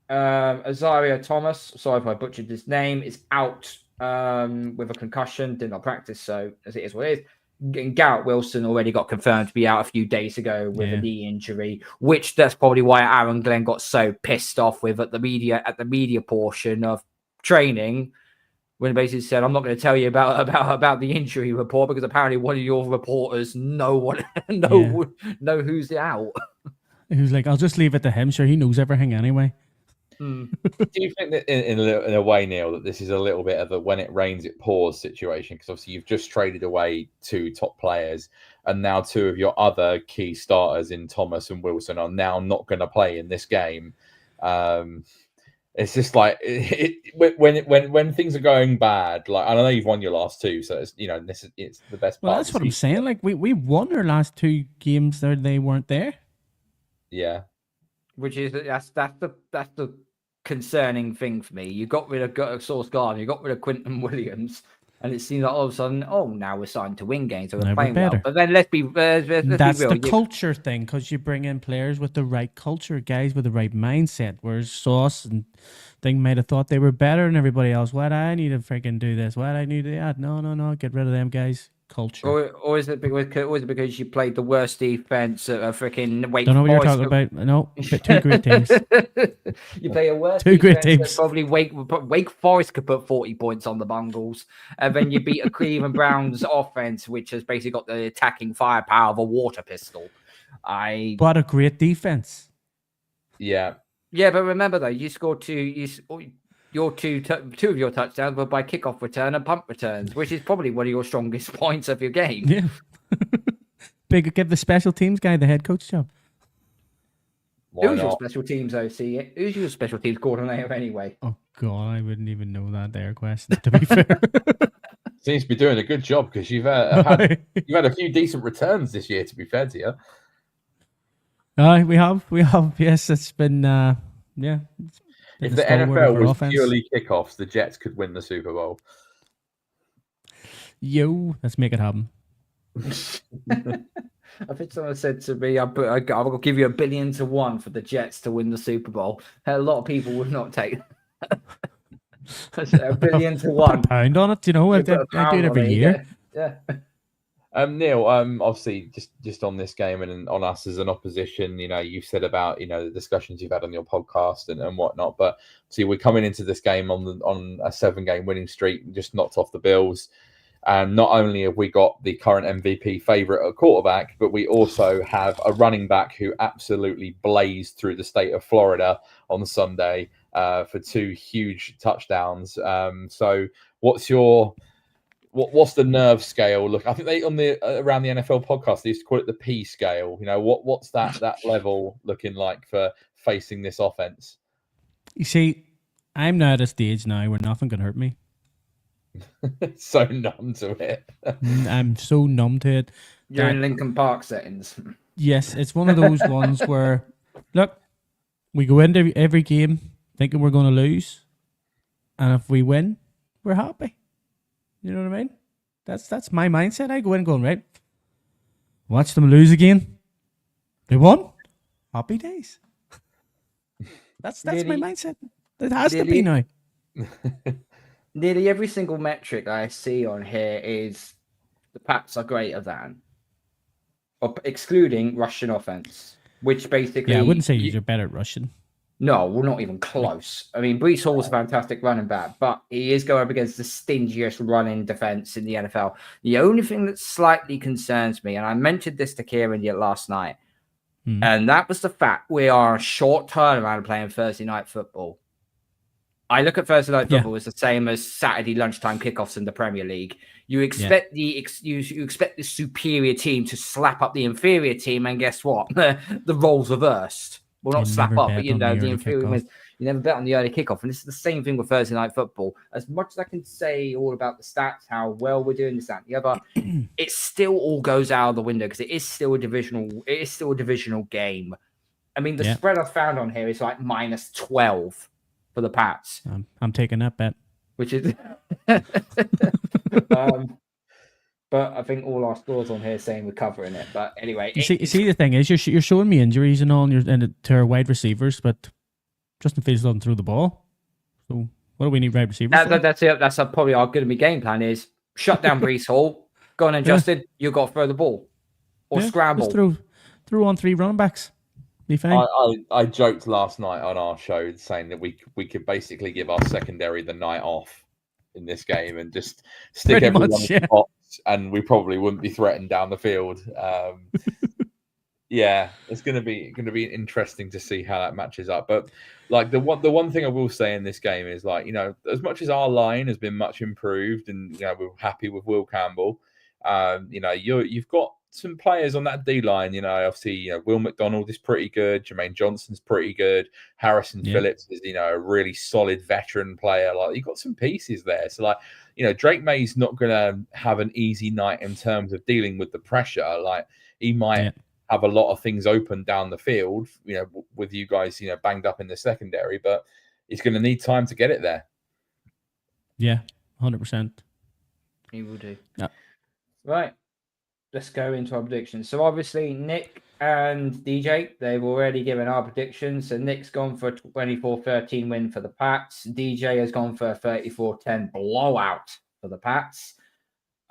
Azaria Thomas, sorry if I butchered his name, is out with a concussion, did not practice, so as it is what it is. Garrett Wilson already got confirmed to be out a few days ago with a knee injury, which that's probably why Aaron Glen got so pissed off with at the media portion of training, when he basically said, "I'm not going to tell you about the injury report because apparently one of your reporters know who's out." He was like, "I'll just leave it to him. Sure, he knows everything anyway." Do you think that in a way, Neil, that this is a little bit of a when it rains it pours situation? Because obviously you've just traded away 2 top players, and now 2 of your other key starters in Thomas and Wilson are now not going to play in this game. It's just like when things are going bad. Like I know you've won your last 2, so it's it's the best. Well, that's what I'm saying. Like we won our last 2 games there; they weren't there. Yeah, which is that's the concerning thing for me. You got rid of Sauce Gardner, you got rid of Quinton Williams, and it seems like all of a sudden, now we're starting to win games, so we're playing well. But then let's be that's be real. The culture thing, because you bring in players with the right culture, guys with the right mindset. Whereas Sauce and Thing might have thought they were better than everybody else. Why do I need to freaking do this? Why do I need to do that? No, get rid of them guys. Culture. Or is it because you played the worst defense at a freaking Wake Forest? Don't know what you're talking about. No, 2 great teams. You play a worst 2 great teams. Probably Wake Forest could put 40 points on the Bungles, and then you beat a Cleveland Browns offense, which has basically got the attacking firepower of a water pistol. What a great defense. Yeah, but remember though, you scored 2. Your 2 of your touchdowns were by kickoff return and punt returns, which is probably one of your strongest points of your game. Yeah. Give the special teams guy the head coach job. Who's your special teams OC? Who's your special teams coordinator anyway? Oh God, I wouldn't even know that there question, to be fair. Seems to be doing a good job because you've had a few decent returns this year, to be fair to you. We have. Yes, it's been If the NFL was purely kickoffs, the Jets could win the Super Bowl. Yo, let's make it happen. I think someone said to me, I will give you $1 billion to 1 for the Jets to win the Super Bowl. A lot of people would not take that. $1 billion to Put a one. pound on it, you know. I You do put a it pound every on it, year. Yeah. Neil, obviously, just on this game and on us as an opposition, you said about the discussions you've had on your podcast and whatnot. But see, we're coming into this game on a 7-game winning streak, just knocked off the Bills. And not only have we got the current MVP favorite at quarterback, but we also have a running back who absolutely blazed through the state of Florida on Sunday for 2 huge touchdowns. So, what's the nerve scale? Look, I think they around the NFL podcast they used to call it the P scale. What's that level looking like for facing this offense? You see, I'm now at a stage now where nothing can hurt me. So numb to it. I'm so numb to it. You're in Lincoln Park settings. Yes, it's one of those ones where, look, we go into every game thinking we're going to lose, and if we win, we're happy. You know what I mean? That's my mindset. I go in going, right, watch them lose again. They won. Happy days. That's my mindset. It has to be now. Nearly every single metric I see on here is the Pats are greater than, excluding Russian offense, which basically... Yeah, I wouldn't say you're better at Russian. No, we're not even close. I mean, Brees Hall's a fantastic running back, but he is going up against the stingiest running defense in the NFL. The only thing that slightly concerns me, and I mentioned this to Kieran last night, and that was the fact we are a short turnaround playing Thursday night football. I look at Thursday night football as the same as Saturday lunchtime kickoffs in the Premier League. You expect you expect the superior team to slap up the inferior team, and guess what? The roles reversed. Well, not slap up, but the inferior wins. You never bet on the early kickoff, and this is the same thing with Thursday night football. As much as I can say all about the stats, how well we're doing this, that, and the other, it still all goes out of the window because it is still a divisional game. I mean, the spread I found on here is like -12 for the Pats. I'm taking that bet. Which is, but I think all our scores on here saying we're covering it. But anyway, you see, the thing is, you're showing me injuries and all, and to our wide receivers, but Justin Fields doesn't throw the ball. So what do we need wide receivers? That's it. That's probably our going to be game plan is shut down Brees Hall. Go on and Justin, you got to throw the ball or scramble. Just throw on 3 running backs. Be fine. I joked last night on our show saying that we could basically give our secondary the night off in this game and just stick everyone in the box, and we probably wouldn't be threatened down the field. Yeah, it's going to be interesting to see how that matches up. But like the one thing I will say in this game is, like, as much as our line has been much improved, and we're happy with Will Campbell, you've got some players on that D line. Obviously, Will McDonald is pretty good. Jermaine Johnson's pretty good. Harrison Phillips is, a really solid veteran player. Like, you've got some pieces there. So, like, Drake May's not going to have an easy night in terms of dealing with the pressure. Like, he might have a lot of things open down the field, with you guys, banged up in the secondary, but he's going to need time to get it there. Yeah, 100%. He will do. Yeah. Right. Let's go into our predictions. So obviously Nick and DJ, they've already given our predictions. So Nick's gone for a 24-13 win for the Pats. DJ has gone for a 34-10 blowout for the Pats.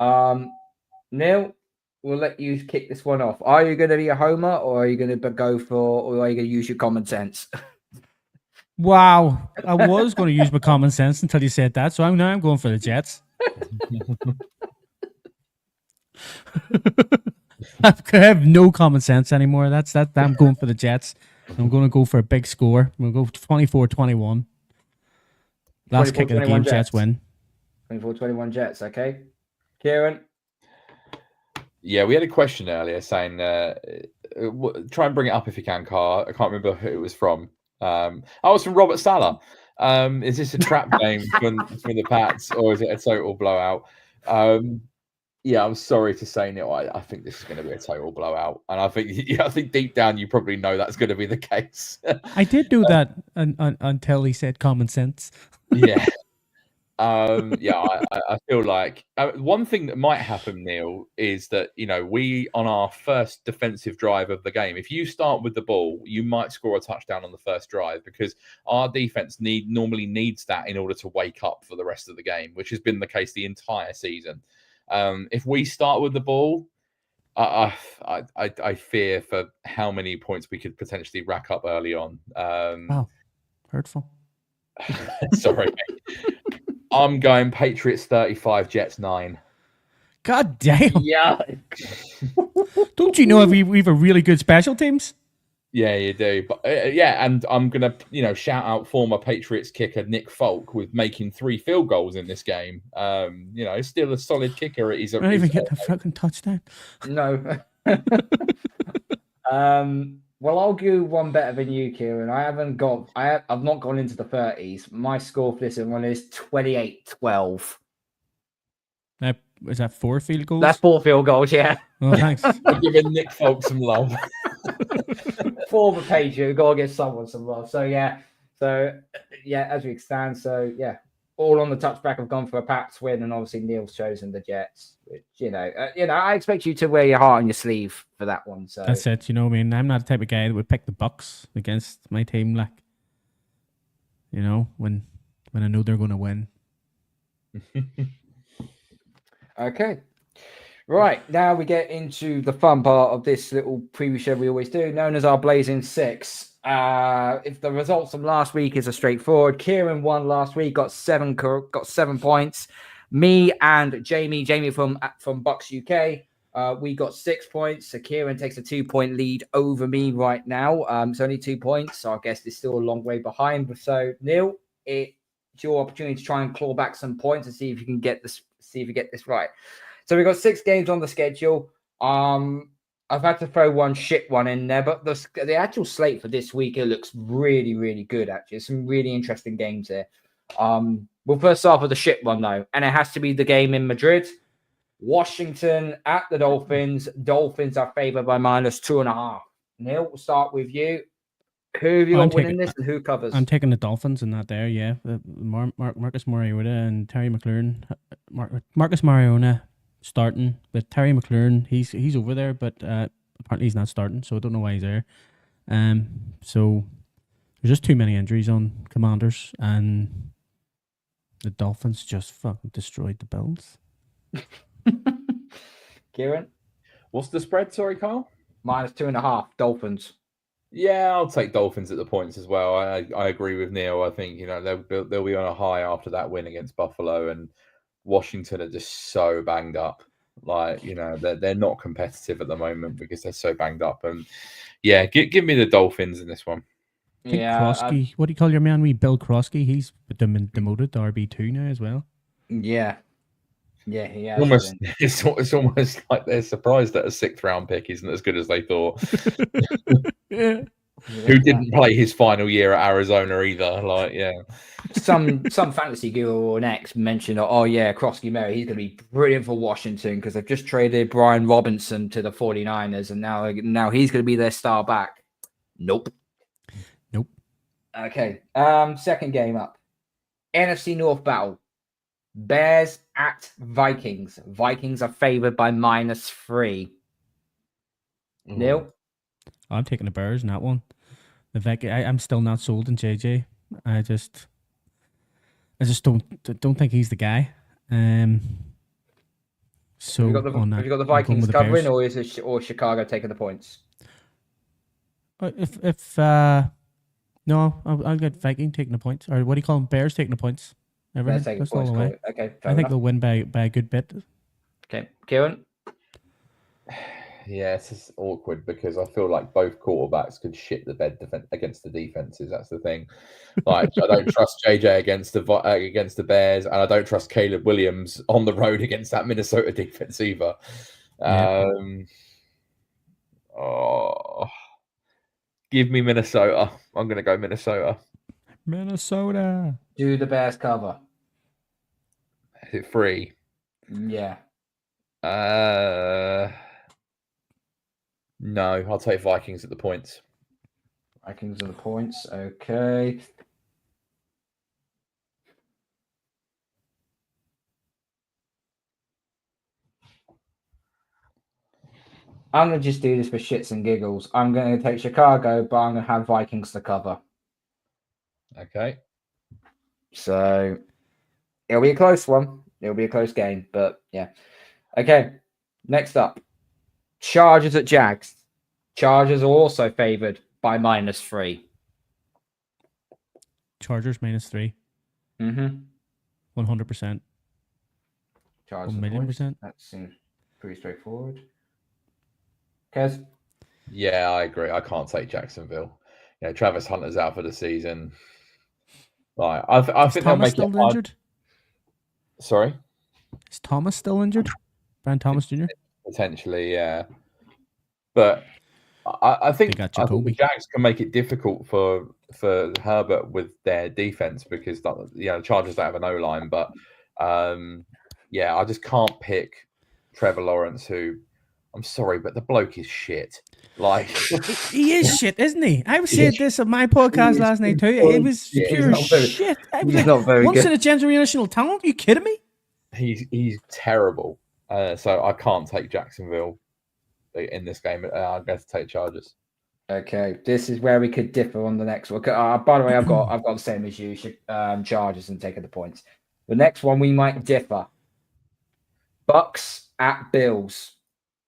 Neil, we'll let you kick this one off. Are you going to be a homer, or are you going to or are you going to use your common sense? Wow. I was going to use my common sense until you said that. So I'm going for the Jets. I have no common sense anymore. That's that. I'm going for the Jets. I'm going to go for a big score. We'll go 24-21. Last kick of the game, Jets win. 24-21 Jets, okay. Kieran? Yeah, we had a question earlier saying, try and bring it up if you can, Carl. I can't remember who it was from. It's from Robert Salah. Is this a trap game from the Pats, or is it a total blowout? Yeah, I'm sorry to say, Neil, I think this is going to be a total blowout. And I think deep down you probably know that's going to be the case. I did do that until he said common sense. Yeah. I feel like one thing that might happen, Neil, is that we on our first defensive drive of the game, if you start with the ball, you might score a touchdown on the first drive because our defense normally needs that in order to wake up for the rest of the game, which has been the case the entire season. If we start with the ball, I fear for how many points we could potentially rack up early on. Wow, hurtful. Sorry, mate. I'm going Patriots 35, Jets 9. God damn. Yeah. Don't you know we've a really good special teams? Yeah, you do. But and I'm going to, shout out former Patriots kicker Nick Folk with making 3 field goals in this game. Still a solid kicker. I don't even get the fucking touchdown. No. Well, I'll go one better than you, Kieran. I've not gone into the 30s. My score for this one is 28-12. Is that 4 field goals? That's 4 field goals, yeah. Oh, thanks. I'm giving Nick Folk some love. Former Patriot, gotta give someone some love. So as we stand, all on the touchback have gone for a Pats win, and obviously Neil's chosen the Jets. Which I expect you to wear your heart on your sleeve for that one. So that's it. You know what I mean? I'm not the type of guy that would pick the Bucks against my team. Like, when I know they're going to win. Okay. Right, now we get into the fun part of this little preview show we always do, known as our Blazing Six. If the results from last week is a straightforward, Kieran won last week, got 7 points. Me and Jamie from Bucks UK, we got 6 points. So Kieran takes a 2-point lead over me right now. It's only 2 points, so I guess it's still a long way behind. So Neil, it's your opportunity to try and claw back some points and see if you can get this. See if you get this right. So we've got 6 games on the schedule. I've had to throw one shit one in there, but the actual slate for this week, it looks really, really good, actually. Some really interesting games here. We'll first start with the shit one, though, and it has to be the game in Madrid. Washington at the Dolphins. Dolphins are favored by -2.5. Neil, we'll start with you. Who have you got winning this and who covers? I'm taking the Dolphins in that there, yeah. Marcus Mariota and Terry McLaurin. Marcus Mariota starting, but Terry McLaurin, he's over there, but apparently he's not starting, so I don't know why he's there. So there's just too many injuries on Commanders, and the Dolphins just fucking destroyed the Bills. Kieran? What's the spread, sorry, Carl? -2.5, Dolphins. Yeah, I'll take Dolphins at the points as well. I agree with Neil. I think they'll be on a high after that win against Buffalo, and Washington are just so banged up. Like they're not competitive at the moment because they're so banged up. And yeah, give me the Dolphins in this one. Krosky, what do you call your man? Bill Krosky. He's demoted to RB2 now as well. Yeah. Yeah, he has. It's almost like they're surprised that a 6th round pick isn't as good as they thought. Yeah. Who didn't play his final year at Arizona either? Some fantasy guru or next mentioned, Krosky Mary, he's going to be brilliant for Washington because they've just traded Brian Robinson to the 49ers, and now he's going to be their star back. Nope. Okay. Second game up, NFC North battle. Bears at Vikings. Vikings are favored by -3. Neil? I'm taking the Bears in that one. I'm still not sold in JJ. I just don't think he's the guy. So have you got the Vikings covering, or is it Chicago taking the points? No, I'll get Viking taking the points, or what do you call them? Bears taking the points. Bears taking the points. Cool. Okay, I think they'll win by a good bit. Okay, Kieran. Yeah, it's just awkward because I feel like both quarterbacks could shit the bed against the defenses. That's the thing. Like, I don't trust JJ against the Bears, and I don't trust Caleb Williams on the road against that Minnesota defense either. Give me Minnesota. I'm going to go Minnesota. Minnesota. Do the Bears cover? Is it 3? Yeah. No, I'll take Vikings at the points. Vikings at the points. Okay. I'm going to just do this for shits and giggles. I'm going to take Chicago, but I'm going to have Vikings to cover. Okay. So it'll be a close one. It'll be a close game, but yeah. Okay. Next up, Chargers at Jags. Chargers are also favored by -3. Chargers -3. Mm-hmm. 100%. Chargers 1,000,000%. That seems pretty straightforward. Kez? Yeah, I agree. I can't take Jacksonville. You know, Travis Hunter's out for the season. Like, I think they'll Thomas make still it hard. injured? Sorry? Is Thomas still injured? Brian Thomas Jr.? Potentially, yeah. But I think got the Jacoby. Jags can make it difficult for Herbert with their defense because the Chargers don't have an O-line. But yeah, I just can't pick Trevor Lawrence, who I'm sorry, but the bloke is shit. Like He is shit, isn't he? I said this on my podcast last night too. It was pure shit. I was He's not very once good. in a generational talent. Are you kidding me? he's terrible. So I can't take Jacksonville in this game. I'm going to take Chargers. Okay, this is where we could differ on the next one. By the way, I've got the same as you, Chargers and taking the points. The next one we might differ. Bucks at Bills.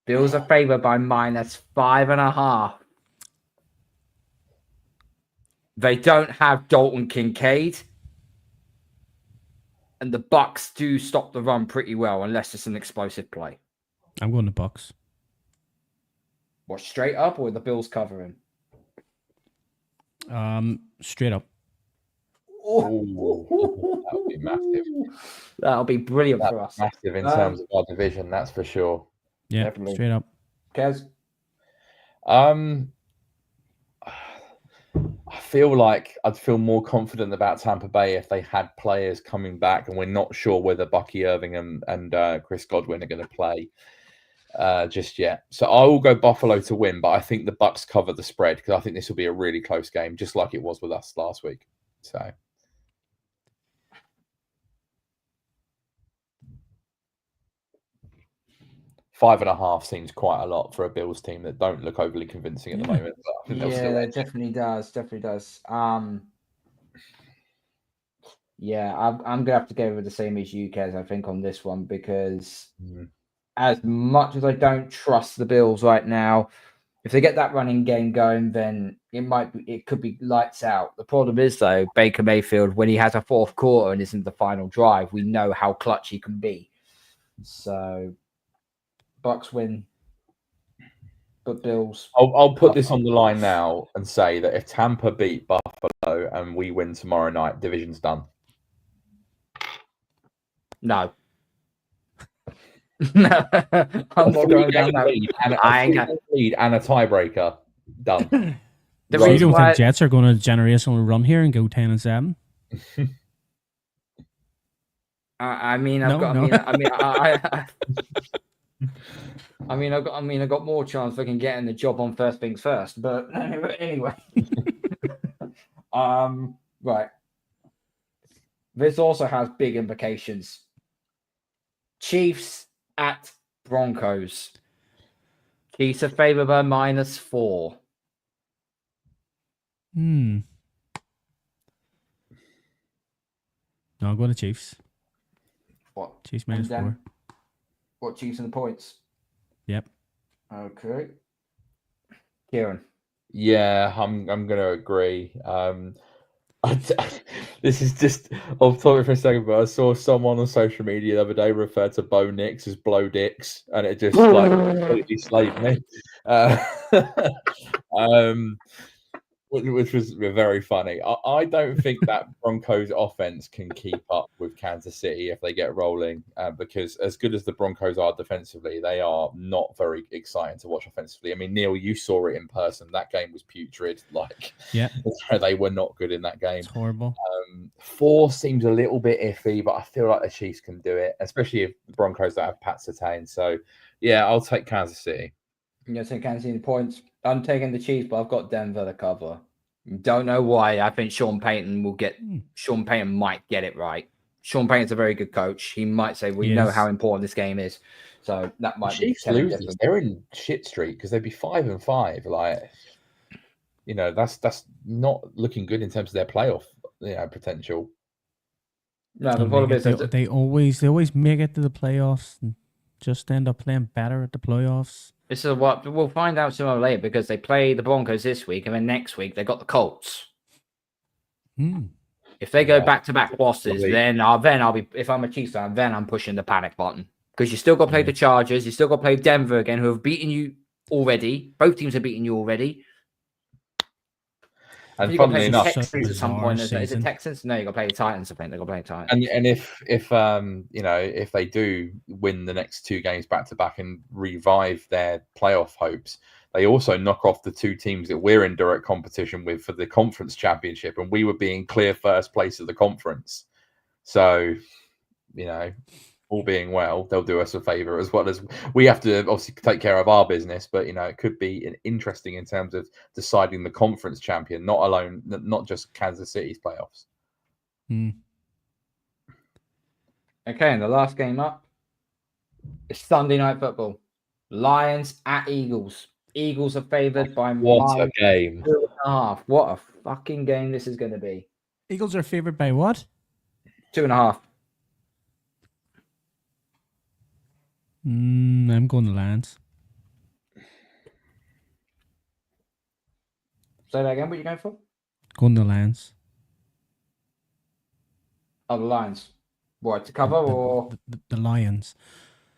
Bills are favored by -5.5. They don't have Dalton Kincaid, and the Bucks do stop the run pretty well, unless it's an explosive play. I'm going to Bucks. What, straight up, or the Bills covering? Straight up. Ooh, that would be massive. That'll be brilliant for us. Massive in terms of our division, that's for sure. Yeah, Definitely. straight up. Kez? I feel like I'd feel more confident about Tampa Bay if they had players coming back, and we're not sure whether Bucky Irving and Chris Godwin are going to play just yet. So I will go Buffalo to win, but I think the Bucks cover the spread because I think this will be a really close game, just like it was with us last week. So. $5.5 seems quite a lot for a Bills team that don't look overly convincing at the moment. But I think It definitely does. Definitely does. Yeah, I'm gonna have to go with the same as you, Kez, I think, on this one, because as much as I don't trust the Bills right now, if they get that running game going, then it could be lights out. The problem is, though, Baker Mayfield, when he has a fourth quarter and isn't the final drive, we know how clutch he can be. So Bucks win, but Bills. I'll put this on the line now and say that if Tampa beat Buffalo and we win tomorrow night, division's done. No. No, I'm not going down that. Lead and a tiebreaker. Done. So you don't think Jets are going to generational run here and go 10-7? I've got more chance of getting the job on first things first. But anyway, right. This also has big implications. Chiefs at Broncos. Chiefs are favored by -4. No, I'm going to Chiefs. What? Chiefs -4. What, Chiefs and the points? Yep. Okay. Kieran. Yeah, I'm going to agree. This is just off topic for a second, but I saw someone on social media the other day refer to Bo Nix as Blow Dicks, and it just completely slayed me. Which was very funny. I don't think that Broncos offense can keep up with Kansas City if they get rolling, because as good as the Broncos are defensively, they are not very exciting to watch offensively. I mean, Neil, you saw it in person. That game was putrid. They were not good in that game. It's horrible. 4 seems a little bit iffy, but I feel like the Chiefs can do it, especially if the Broncos don't have Pat Surtain. So, yeah, I'll take Kansas City. You're going to take Kansas City points. I'm taking the Chiefs, but I've got Denver to cover. Don't know why. I think Sean Payton might get it right. Sean Payton's a very good coach. He might say, we know how important this game is. So that might be Chiefs telling loses. different. They're in shit streak because they'd be 5-5. Like, that's not looking good in terms of their playoff, potential. No, the problem is they always make it to the playoffs and just end up playing better at the playoffs. this is what we'll find out sooner or later because they play the Broncos this week and then next week they got the Colts. If they go back-to-back losses, then I'll be, if I'm a Chiefs fan, then I'm pushing the panic button because you still got to play the Chargers, you still got to play Denver again, who have beaten you already. Both teams have beaten you already. And you got to play funnily the enough, Texans at some point. Is it Texans? No, you got to play the Titans. I think they got to play the Titans. and if they do win the next 2 games back-to-back and revive their playoff hopes, they also knock off the 2 teams that we're in direct competition with for the conference championship, and we would be in clear first place of the conference. So, all being well, they'll do us a favor as well as we have to obviously take care of our business. But it could be interesting in terms of deciding the conference champion, not just Kansas City's playoffs. Okay, and the last game up is Sunday Night Football. Lions at Eagles. Eagles are favored by What a game! 2.5. What a fucking game this is going to be. Eagles are favored by what? 2.5. I'm going the Lions. Say that again. What are you going for? Going the Lions. Oh, the Lions. What, to cover or? The Lions.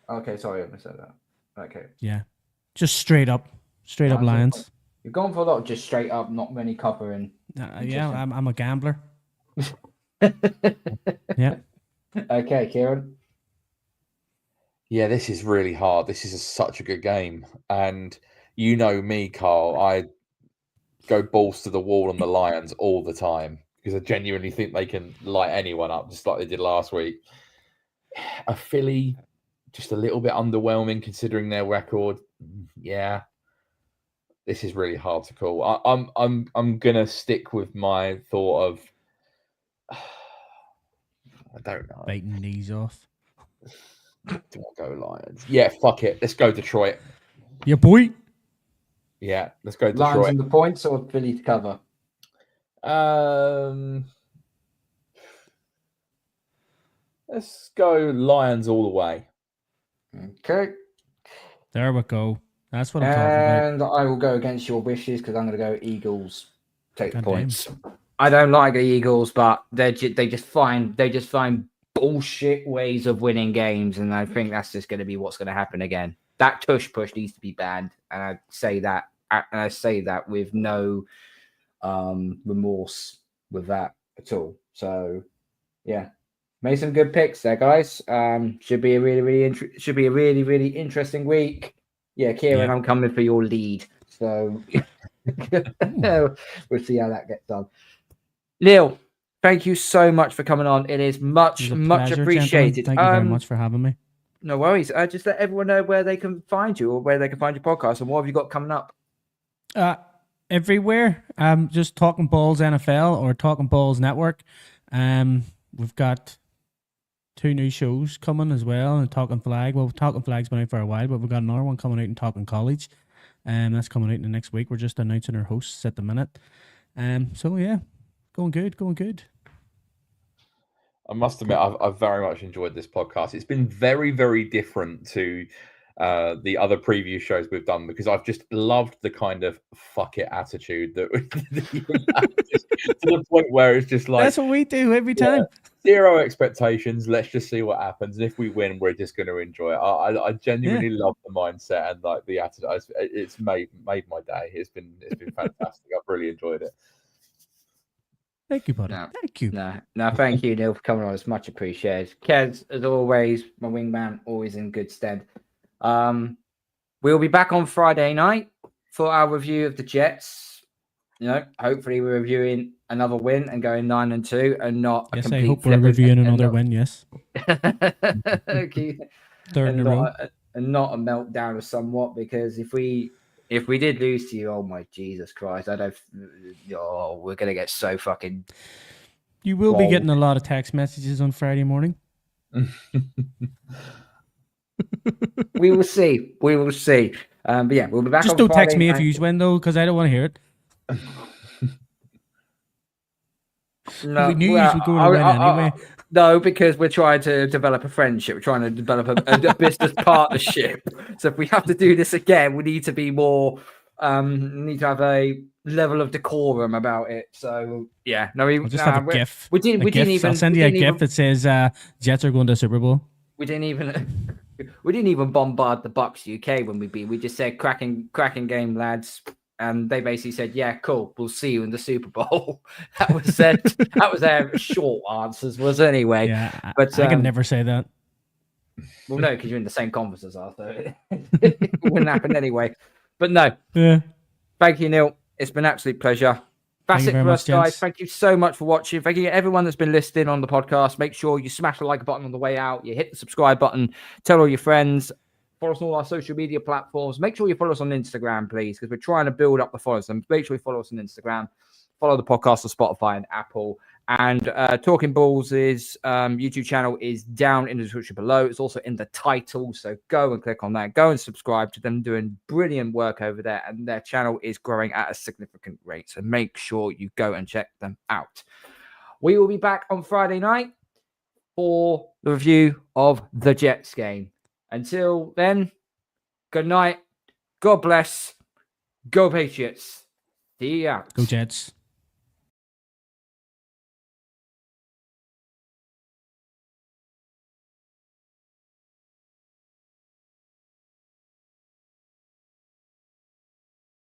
Okay, sorry, I missaid that. Okay. Yeah. Just straight up Lions. You're going for a lot of just straight up, not many covering. Yeah, I'm a gambler. Yeah. Okay, Kieran. Yeah, this is really hard. This is such a good game. And you know me, Carl, I go balls to the wall on the Lions all the time because I genuinely think they can light anyone up just like they did last week. A Philly, just a little bit underwhelming considering their record. Yeah, this is really hard to call. I'm gonna stick with my thought of I don't know. Biting knees off. Do I go Lions? Yeah, fuck it. Let's go Detroit. Yeah, boy. Yeah, let's go Detroit. Lions in the points or Philly to cover? Let's go Lions all the way. Okay. There we go. That's what I'm talking about. And I will go against your wishes because I'm going to go Eagles. Take the God points. I don't like the Eagles, but they just find bullshit ways of winning games, and I think that's just going to be what's going to happen again. That tush push needs to be banned, and I say that with no remorse with that at all. So, yeah, made some good picks there, guys. Should be a really interesting week. Yeah, Kieran, Yeah. I'm coming for your lead. So we'll see how that gets done. Neil, thank you so much for coming on. It is much Pleasure, appreciated. gentlemen. Thank you very much for having me. No worries. Just let everyone know where they can find you or where they can find your podcast and what have you got coming up. Everywhere. Just Talkin Balls NFL or Talkin Balls Network. We've got 2 new shows coming as well, and Talkin Flag. Well, Talkin Flag's been out for a while, but we've got another one coming out in Talkin College. That's coming out in the next week. We're just announcing our hosts at the minute. So yeah, going good. I must admit, I've very much enjoyed this podcast. It's been very, very different to the other preview shows we've done because I've just loved the kind of fuck it attitude that to the point where it's just like that's what we do every time. Zero expectations. Let's just see what happens. And if we win, we're just going to enjoy it. I genuinely love the mindset and like the attitude. It's made my day. It's been fantastic. I've really enjoyed it. Thank you, buddy. No. Thank you. No, thank you, Neil, for coming on. It's much appreciated. Kez, as always, my wingman, always in good stead. We'll be back on Friday night for our review of the Jets. Hopefully we're reviewing another win and going 9-2 and not. Yes, I hope we're reviewing another win. Yes. Okay. Third in a row. And not a meltdown or somewhat, because if we did lose to you, oh my Jesus Christ, we're gonna get so fucking. You will be getting a lot of text messages on Friday morning. We will see. We will see. But yeah, we'll be back Just on don't text Friday me if night. you win though, because I don't want to hear it. No, We knew well, you were going to win anyway. no, because we're trying to develop a friendship. We're trying to develop a business partnership. So if we have to do this again, we need to be more. Need to have a level of decorum about it. So yeah, no, I'll just have a GIF. We didn't. A We didn't GIF. even. I'll send we you a didn't GIF even, that says Jets are going to Super Bowl. We didn't even. We didn't even bombard the Bucks UK when we beat. We just said cracking game, lads. And they basically said, "Yeah, cool. We'll see you in the Super Bowl." That was said. That was their short answers. Was anyway. Yeah, but I can never say that. Well, no, because you're in the same conference as us, so it wouldn't happen anyway. But no, Yeah. thank you, Neil. It's been an absolute pleasure. That's it very for much, us, guys. gents. Thank you so much for watching. Thank you to everyone that's been listening on the podcast. Make sure you smash the like button on the way out. You hit the subscribe button. Tell all your friends. Follow us on all our social media platforms. Make sure you follow us on Instagram, please, because we're trying to build up the followers. And make sure you follow us on Instagram. Follow the podcast on Spotify and Apple. And Talkin Balls' YouTube channel is down in the description below. It's also in the title. So go and click on that. Go and subscribe to them doing brilliant work over there. And their channel is growing at a significant rate. So make sure you go and check them out. We will be back on Friday night for the review of the Jets game. Until then, good night. God bless. Go Patriots. See ya. Go Jets.